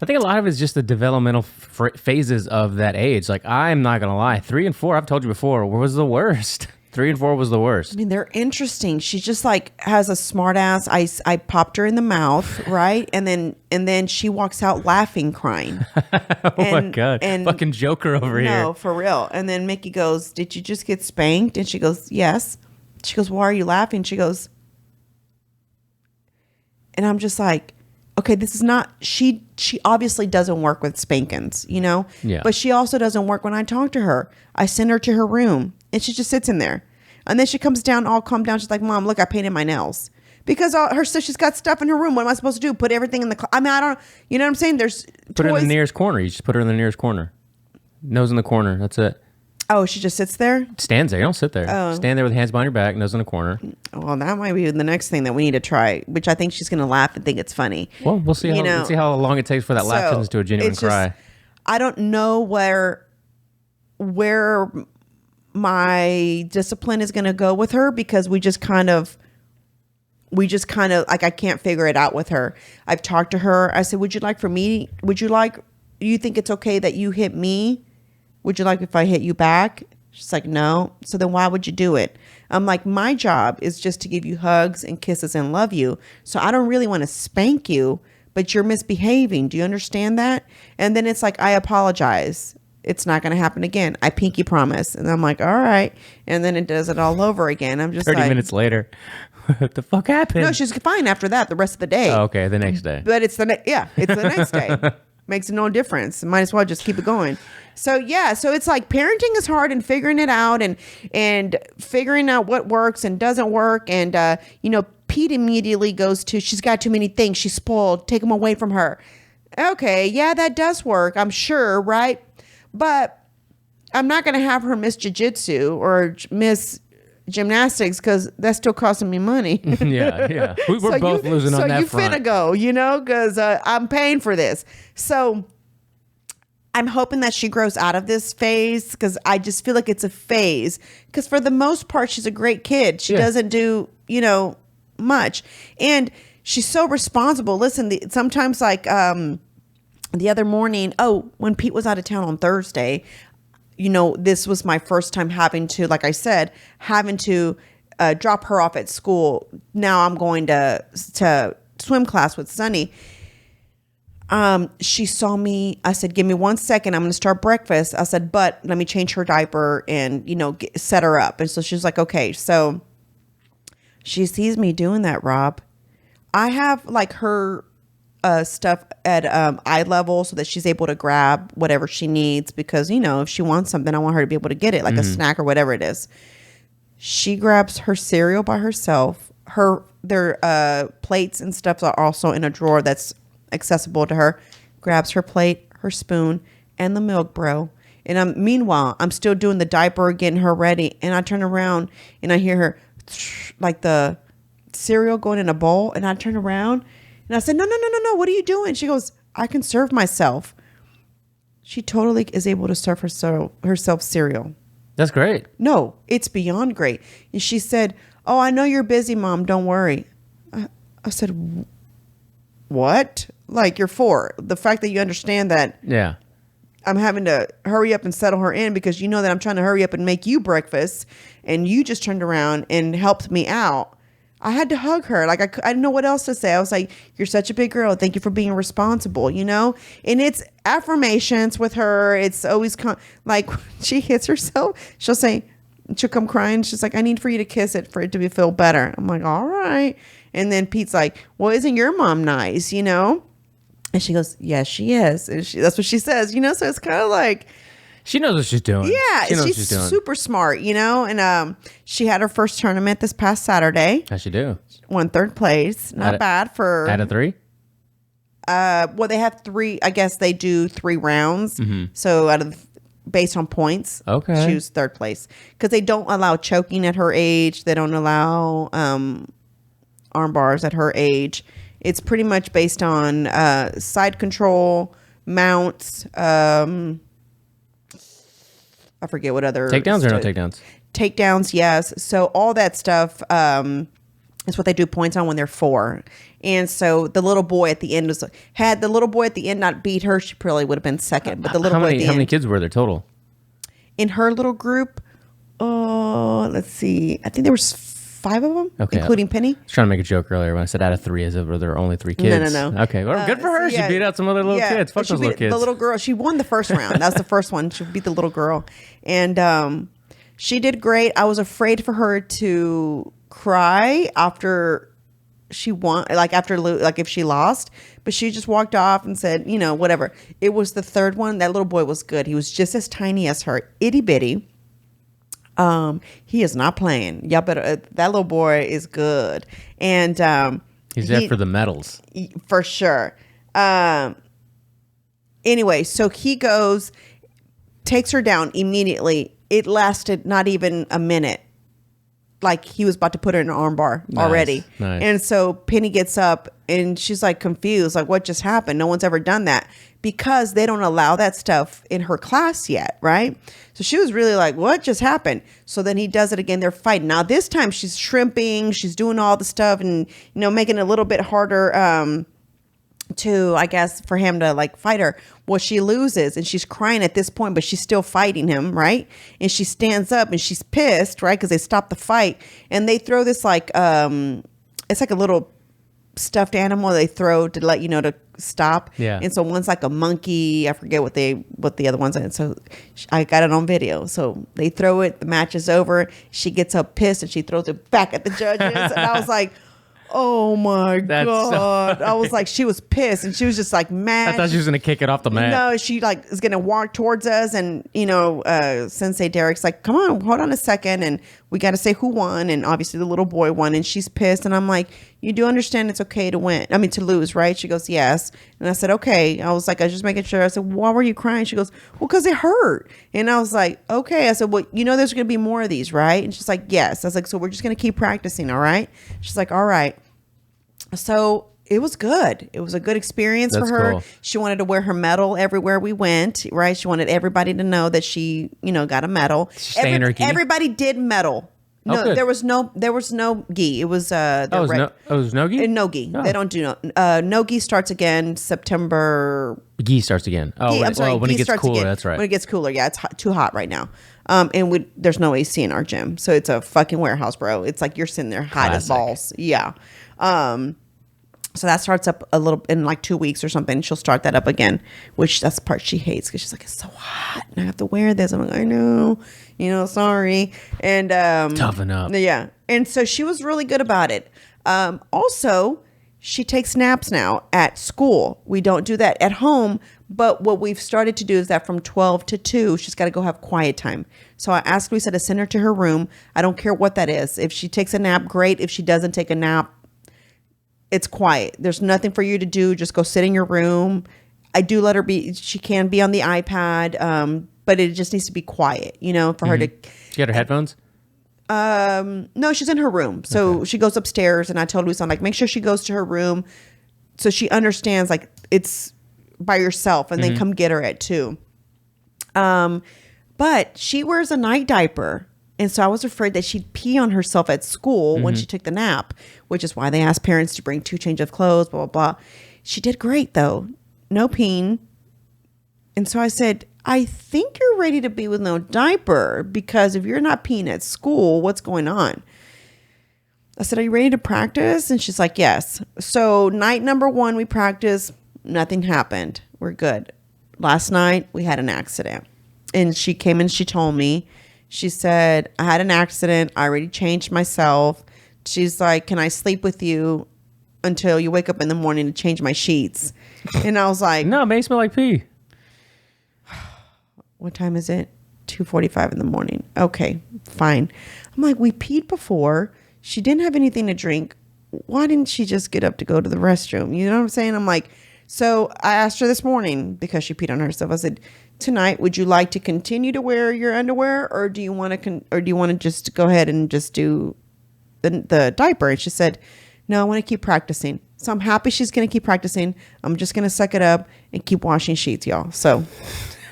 think a lot of it is just the developmental phases of that age. Like, I'm not going to lie. 3 and 4, I've told you before, was the worst. 3 and 4 was the worst. I mean, they're interesting. She just like has a smart ass. I popped her in the mouth, right? And then she walks out laughing, crying. My God. And fucking Joker over here. No, for real. And then Mickey goes, did you just get spanked? And she goes, yes. She goes, why are you laughing? She goes, and I'm just like, okay, this is not, she obviously doesn't work with spankings, you know? Yeah. But she also doesn't work when I talk to her. I send her to her room and she just sits in there. And then she comes down, all calm down. She's like, Mom, look, I painted my nails. Because she's got stuff in her room. What am I supposed to do? Put everything in the, I mean, I don't, you know what I'm saying? There's Put her in toys. the nearest corner. You just put her in the nearest corner. Nose in the corner. That's it. Oh, she just sits there? Stands there. You don't sit there. Oh. Stand there with hands behind your back, nose in the corner. Well, that might be the next thing that we need to try, which I think she's going to laugh and think it's funny. Well, we'll see. We'll see how long it takes for that laugh turns into a genuine it's cry. just, I don't know where my discipline is going to go with her because we just kind of like, I can't figure it out with her. I've talked to her. I said, do you think it's okay that you hit me? Would you like if I hit you back? She's like, no. So then why would you do it? I'm like, my job is just to give you hugs and kisses and love you. So I don't really want to spank you, but you're misbehaving. Do you understand that? And then it's like, I apologize. It's not going to happen again. I pinky promise. And I'm like, all right. And then it does it all over again. I'm just 30 minutes later. What the fuck happened? No, she's fine after that the rest of the day. Oh, okay, the next day. But it's the next day. Makes no difference. Might as well just keep it going. So yeah, so it's like parenting is hard and figuring it out and figuring out what works and doesn't work. And you know, Pete immediately goes to, she's got too many things. She's spoiled. Take them away from her. Okay, yeah, that does work. I'm sure, right? But I'm not going to have her miss jiu-jitsu or miss gymnastics because that's still costing me money. yeah. We're both losing on that front. So you finna go, you know, because I'm paying for this. So I'm hoping that she grows out of this phase because I just feel like it's a phase. Because for the most part, she's a great kid. She doesn't do, you know, much. And she's so responsible. Listen, sometimes like the other morning, when Pete was out of town on Thursday, you know, this was my first time having to drop her off at school. Now I'm going to swim class with Sunny. She saw me. I said, give me 1 second. I'm going to start breakfast. I said, but let me change her diaper and, you know, set her up. And so she's like, okay. So she sees me doing that, Rob. I have like her stuff at eye level so that she's able to grab whatever she needs because, you know, if she wants something, I want her to be able to get it, like a snack or whatever it is. She grabs her cereal by herself. Their plates and stuff are also in a drawer that's accessible to her. Grabs her plate, her spoon, and the milk, bro. And meanwhile, I'm still doing the diaper, getting her ready, and I turn around and I hear her like the cereal going in a bowl, and I turn around and I said, no, what are you doing? She goes, I can serve myself. She totally is able to serve herself cereal. That's great. No, it's beyond great. And she said, oh, I know you're busy, Mom. Don't worry. I said, what? Like, you're 4. The fact that you understand that I'm having to hurry up and settle her in because you know that I'm trying to hurry up and make you breakfast and you just turned around and helped me out. I had to hug her. Like, I didn't know what else to say. I was like, you're such a big girl. Thank you for being responsible, you know? And it's affirmations with her. It's always like, when she hits herself, she'll say, she'll come crying. She's like, I need for you to kiss it for it to feel better. I'm like, all right. And then Pete's like, well, isn't your mom nice, you know? And she goes, yes, she is. And that's what she says, you know? So it's kind of like, She knows what she's doing. yeah, she knows what she's doing. super smart, you know? And she had her first tournament this past Saturday. How'd she do? Won third place. Not bad for... Out of 3? Well, they have 3. I guess they do 3 rounds. So based on points, Okay. she was third place. Because they don't allow choking at her age. They don't allow arm bars at her age. It's pretty much based on side control, mounts, I forget what other... Takedowns or no takedowns? Takedowns, yes. So all that stuff is what they do points on when they're 4. And so the little boy at the end had the little boy at the end not beat her, she probably would have been second. But the little boy at the How many end, kids were there total? in her little group, let's see, I think there was 5 of them, Okay. including Penny. I was trying to make a joke earlier when I said out of 3, as if there were only 3 kids. No. Okay, well, good for her. So, yeah. She beat out some other little kids. Fuck she those little beat kids. The little girl, she won the first round. That was the first one. She beat the little girl. And she did great. I was afraid for her to cry after she won, like if she lost, but she just walked off and said, you know, whatever. It was the third one. That little boy was good. He was just as tiny as her, itty bitty. He is not playing. Y'all better. That little boy is good, and He's there for the medals. for sure. Anyway, so he goes, takes her down immediately. It lasted not even a minute. Like he was about to put her in an arm bar already. Nice. And so Penny gets up and she's like confused, like what just happened? No one's ever done that because they don't allow that stuff in her class yet, right? So she was really like, what just happened? So then he does it again. They're fighting. Now this time she's shrimping, she's doing all the stuff and, you know, making it a little bit harder to, I guess, for him to like fight her. Well, she loses and she's crying at this point, but she's still fighting him, right? And she stands up and she's pissed, right? Because they stopped the fight and they throw this like, it's like a little stuffed animal they throw to let you know to stop. Yeah. And so one's like a monkey. I forget what the other ones are. And so I got it on video. So they throw it. The match is over. She gets up pissed and she throws it back at the judges. And I was like, oh my God. I was like, she was pissed and she was just like mad. I thought she was going to kick it off the mat. No, she like is going to walk towards us and, you know, Sensei Derek's like, come on, hold on a second. And we got to say who won. And obviously the little boy won and she's pissed. And I'm like, you do understand it's okay to win. I mean, to lose, right? She goes, yes. And I said, okay. I was like, I was just making sure. I said, why were you crying? She goes, well, because it hurt. And I was like, okay. I said, well, you know, there's going to be more of these, right? And she's like, yes. I was like, so we're just going to keep practicing. All right. She's like, all right. So it was good. It was a good experience That's for her. cool. She wanted to wear her medal everywhere we went, right? She wanted everybody to know that she, you know, got a medal. staying her gi? Everybody did medal. No, good. there was no gi. It was It was no gi? no gi. Oh. They don't do no gi starts again September. Gi starts again. Oh, I'm sorry, when gi it gets starts cooler, again. that's right. When it gets cooler, yeah, it's too hot right now. And there's no AC in our gym, so it's a fucking warehouse, bro. It's like you're sitting there hot as Classic. balls. Yeah. So that starts up a little in like 2 weeks or something. She'll start that up again, which that's the part she hates because she's like, it's so hot and I have to wear this. I'm like, I know, you know, sorry. And Toughen up. Yeah. And so she was really good about it. Also, she takes naps now at school. We don't do that at home. But what we've started to do is that from 12 to 2, she's got to go have quiet time. So I asked Lisa to send her to her room. I don't care what that is. If she takes a nap, great. If she doesn't take a nap, it's quiet. There's nothing for you to do. Just go sit in your room. I do let her be. She can be on the iPad, but it just needs to be quiet, you know, for her to. She got her headphones? No, she's in her room. So she goes upstairs and I told Lisa, I'm like, make sure she goes to her room so she understands like it's by yourself and then come get her at 2. But she wears a night diaper. And so I was afraid that she'd pee on herself at school when she took the nap, which is why they asked parents to bring 2 changes of clothes, blah, blah, blah. She did great though. No peeing. And so I said, I think you're ready to be with no diaper because if you're not peeing at school, what's going on? I said, are you ready to practice? And she's like, yes. So night number 1, we practiced. Nothing happened. We're good. Last night, we had an accident. And she came and she told me, She said, I had an accident. I already changed myself. She's like, can I sleep with you until you wake up in the morning to change my sheets? And I was like, No, it may smell like pee. what time is it? 2:45 in the morning. Okay, fine. I'm like, we peed before. She didn't have anything to drink. Why didn't she just get up to go to the restroom? You know what I'm saying? I'm like, so I asked her this morning because she peed on herself. I said, tonight, would you like to continue to wear your underwear, or do you want to just go ahead and just do the diaper? And she said, no, I want to keep practicing. So I'm happy she's going to keep practicing. I'm just going to suck it up and keep washing sheets, y'all. So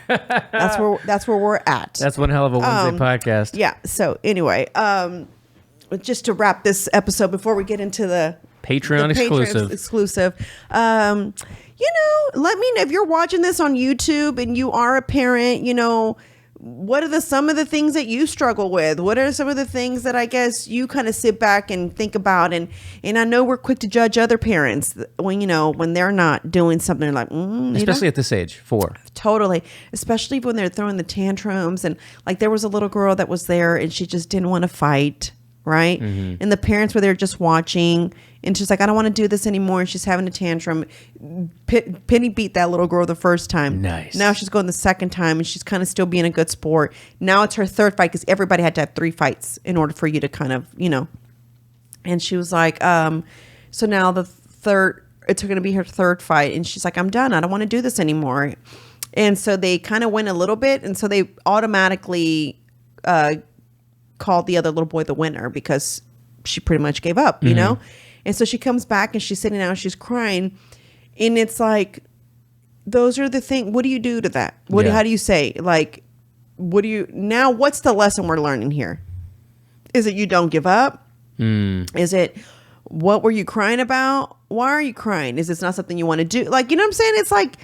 that's where we're at. That's one hell of a Wednesday podcast. Yeah. So anyway, just to wrap this episode before we get into the Patreon exclusive. You know, let me know if you're watching this on YouTube and you are a parent, you know, what are some of the things that you struggle with? What are some of the things that I guess you kind of sit back and think about? And I know we're quick to judge other parents when they're not doing something like, especially at this age, 4. Totally. Especially when they're throwing the tantrums. And like there was a little girl that was there and she just didn't want to fight. Right. Mm-hmm. And the parents were there just watching. And she's like, I don't want to do this anymore. And she's having a tantrum. Penny beat that little girl the first time. Nice. Now she's going the second time and she's kind of still being a good sport. Now it's her third fight because everybody had to have 3 fights in order for you to kind of, And she was like, so now it's going to be her third fight. And she's like, I'm done. I don't want to do this anymore. And so they kind of went a little bit. And so they automatically called the other little boy the winner because she pretty much gave up, you know? And so she comes back and she's sitting down and she's crying. And it's like, those are the things. What do you do to that? How do you say? Like, what's the lesson we're learning here? Is it you don't give up? Is it, what were you crying about? Why are you crying? Is this not something you want to do? Like, you know what I'm saying? It's like,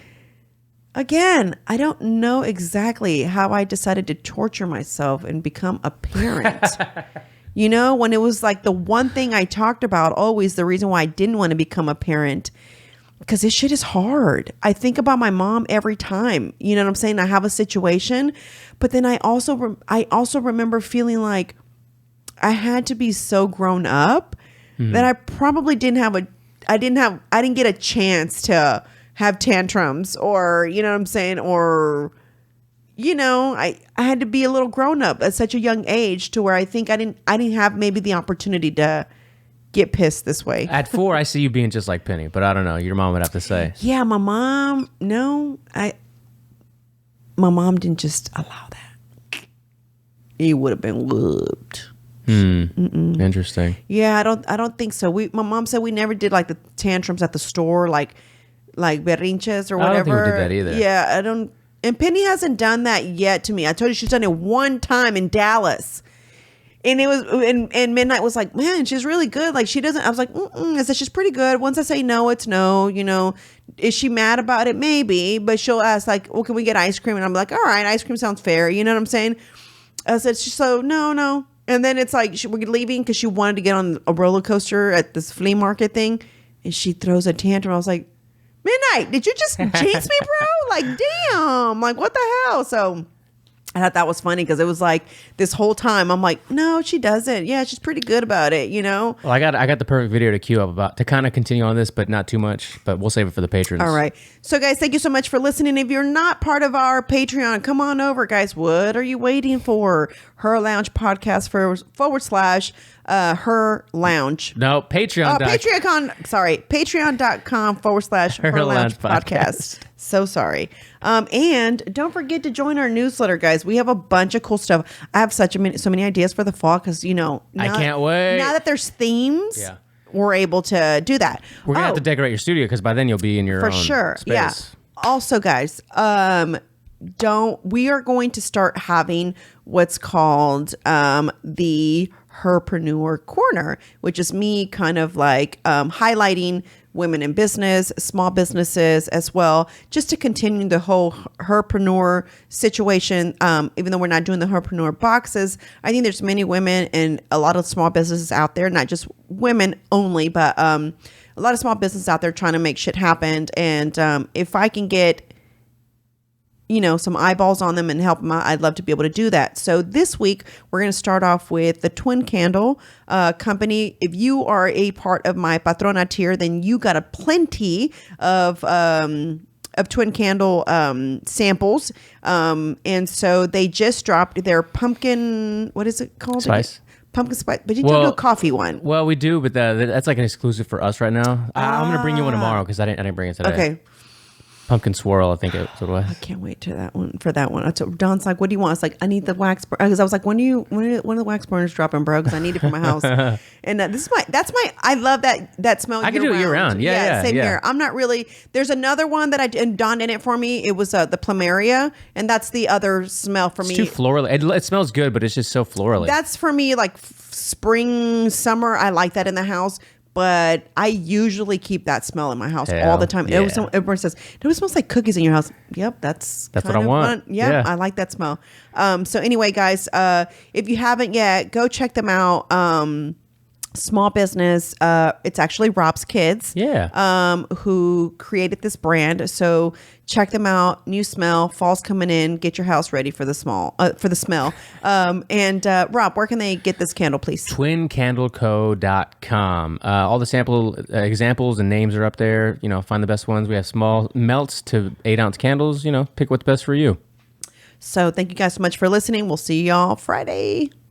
again, I don't know exactly how I decided to torture myself and become a parent. When it was like the one thing I talked about always, the reason why I didn't want to become a parent, because this shit is hard. I think about my mom every time. You know what I'm saying? I have a situation, but then I also remember feeling like I had to be so grown up that I probably I didn't get a chance to have tantrums or, you know what I'm saying? Or, I had to be a little grown up at such a young age to where I think I didn't have maybe the opportunity to get pissed this way. At 4, I see you being just like Penny, but I don't know. Your mom would have to say. Yeah, my mom, my mom didn't just allow that. He would have been whooped. Interesting. Yeah, I don't think so. My mom said we never did like the tantrums at the store, like berrinches or whatever. I don't think we did that either. Yeah, I don't. And Penny hasn't done that yet to me. I told you she's done it one time in Dallas. And it was, and Midnight was like, man, she's really good. Like she doesn't, I was like, I said, she's pretty good. Once I say no, it's no, is she mad about it? Maybe, but she'll ask like, well, can we get ice cream? And I'm like, all right, ice cream sounds fair. You know what I'm saying? I said, so no. And then it's like, we're leaving because she wanted to get on a roller coaster at this flea market thing. And she throws a tantrum. I was like, Midnight, did you just jinx me, bro? Like, damn. Like, what the hell? So I thought that was funny because it was like this whole time I'm like, no, she doesn't. Yeah, she's pretty good about it, Well, I got the perfect video to queue up to kind of continue on this, but not too much. But we'll save it for the patrons. All right. So, guys, thank you so much for listening. If you're not part of our Patreon, come on over, guys. What are you waiting for? Her Lounge Podcast / Her Lounge. No, Patreon. Patreon.com / Her Lounge Podcast. So sorry. And don't forget to join our newsletter, guys. We have a bunch of cool stuff. I have so many ideas for the fall because, I can't wait. Now that there's themes, we're able to do that. We're going to have to decorate your studio because by then you'll be in your own space. Yeah. Also, guys, we are going to start having what's called the Herrpreneur Corner, which is me kind of like highlighting women in business, small businesses as well, just to continue the whole herrpreneur situation. Even though we're not doing the herrpreneur boxes, I think there's many women and a lot of small businesses out there, not just women only, but a lot of small businesses out there trying to make shit happen. And if I can get some eyeballs on them and help them out, I'd love to be able to do that. So this week, we're going to start off with the Twin Candle company. If you are a part of my Patrona tier, then you got a plenty of Twin Candle samples. And so they just dropped their pumpkin, what is it called? Spice. Pumpkin spice. But you don't do a coffee one. Well, we do, but that's like an exclusive for us right now. I'm going to bring you one tomorrow because I didn't bring it today. Okay. Pumpkin swirl, I think it was. I can't wait to for that one. Don's like, what do you want? I was like, I need the wax burner. Because I was like, when are the wax burners dropping, bro? Because I need it for my house. And I love that smell. I can do it year round. Yeah, same here. I'm not really, there's another one that and Don did it for me. It was the Plumeria. And that's the other smell for me. It's too floral. It smells good, but it's just so florally. That's for me like spring, summer. I like that in the house. But I usually keep that smell in my house all the time. Yeah. Everyone says, it smells like cookies in your house. Yep, that's what I want. Yeah, I like that smell. So anyway, guys, if you haven't yet, go check them out. Small business. It's actually Rob's kids. Yeah. Who created this brand. So check them out. New smell. Fall's coming in. Get your house ready for the smell. And Rob, where can they get this candle, please? TwinCandleCo.com. All the sample examples and names are up there. Find the best ones. We have small melts to 8-ounce candles. Pick what's best for you. So thank you guys so much for listening. We'll see y'all Friday.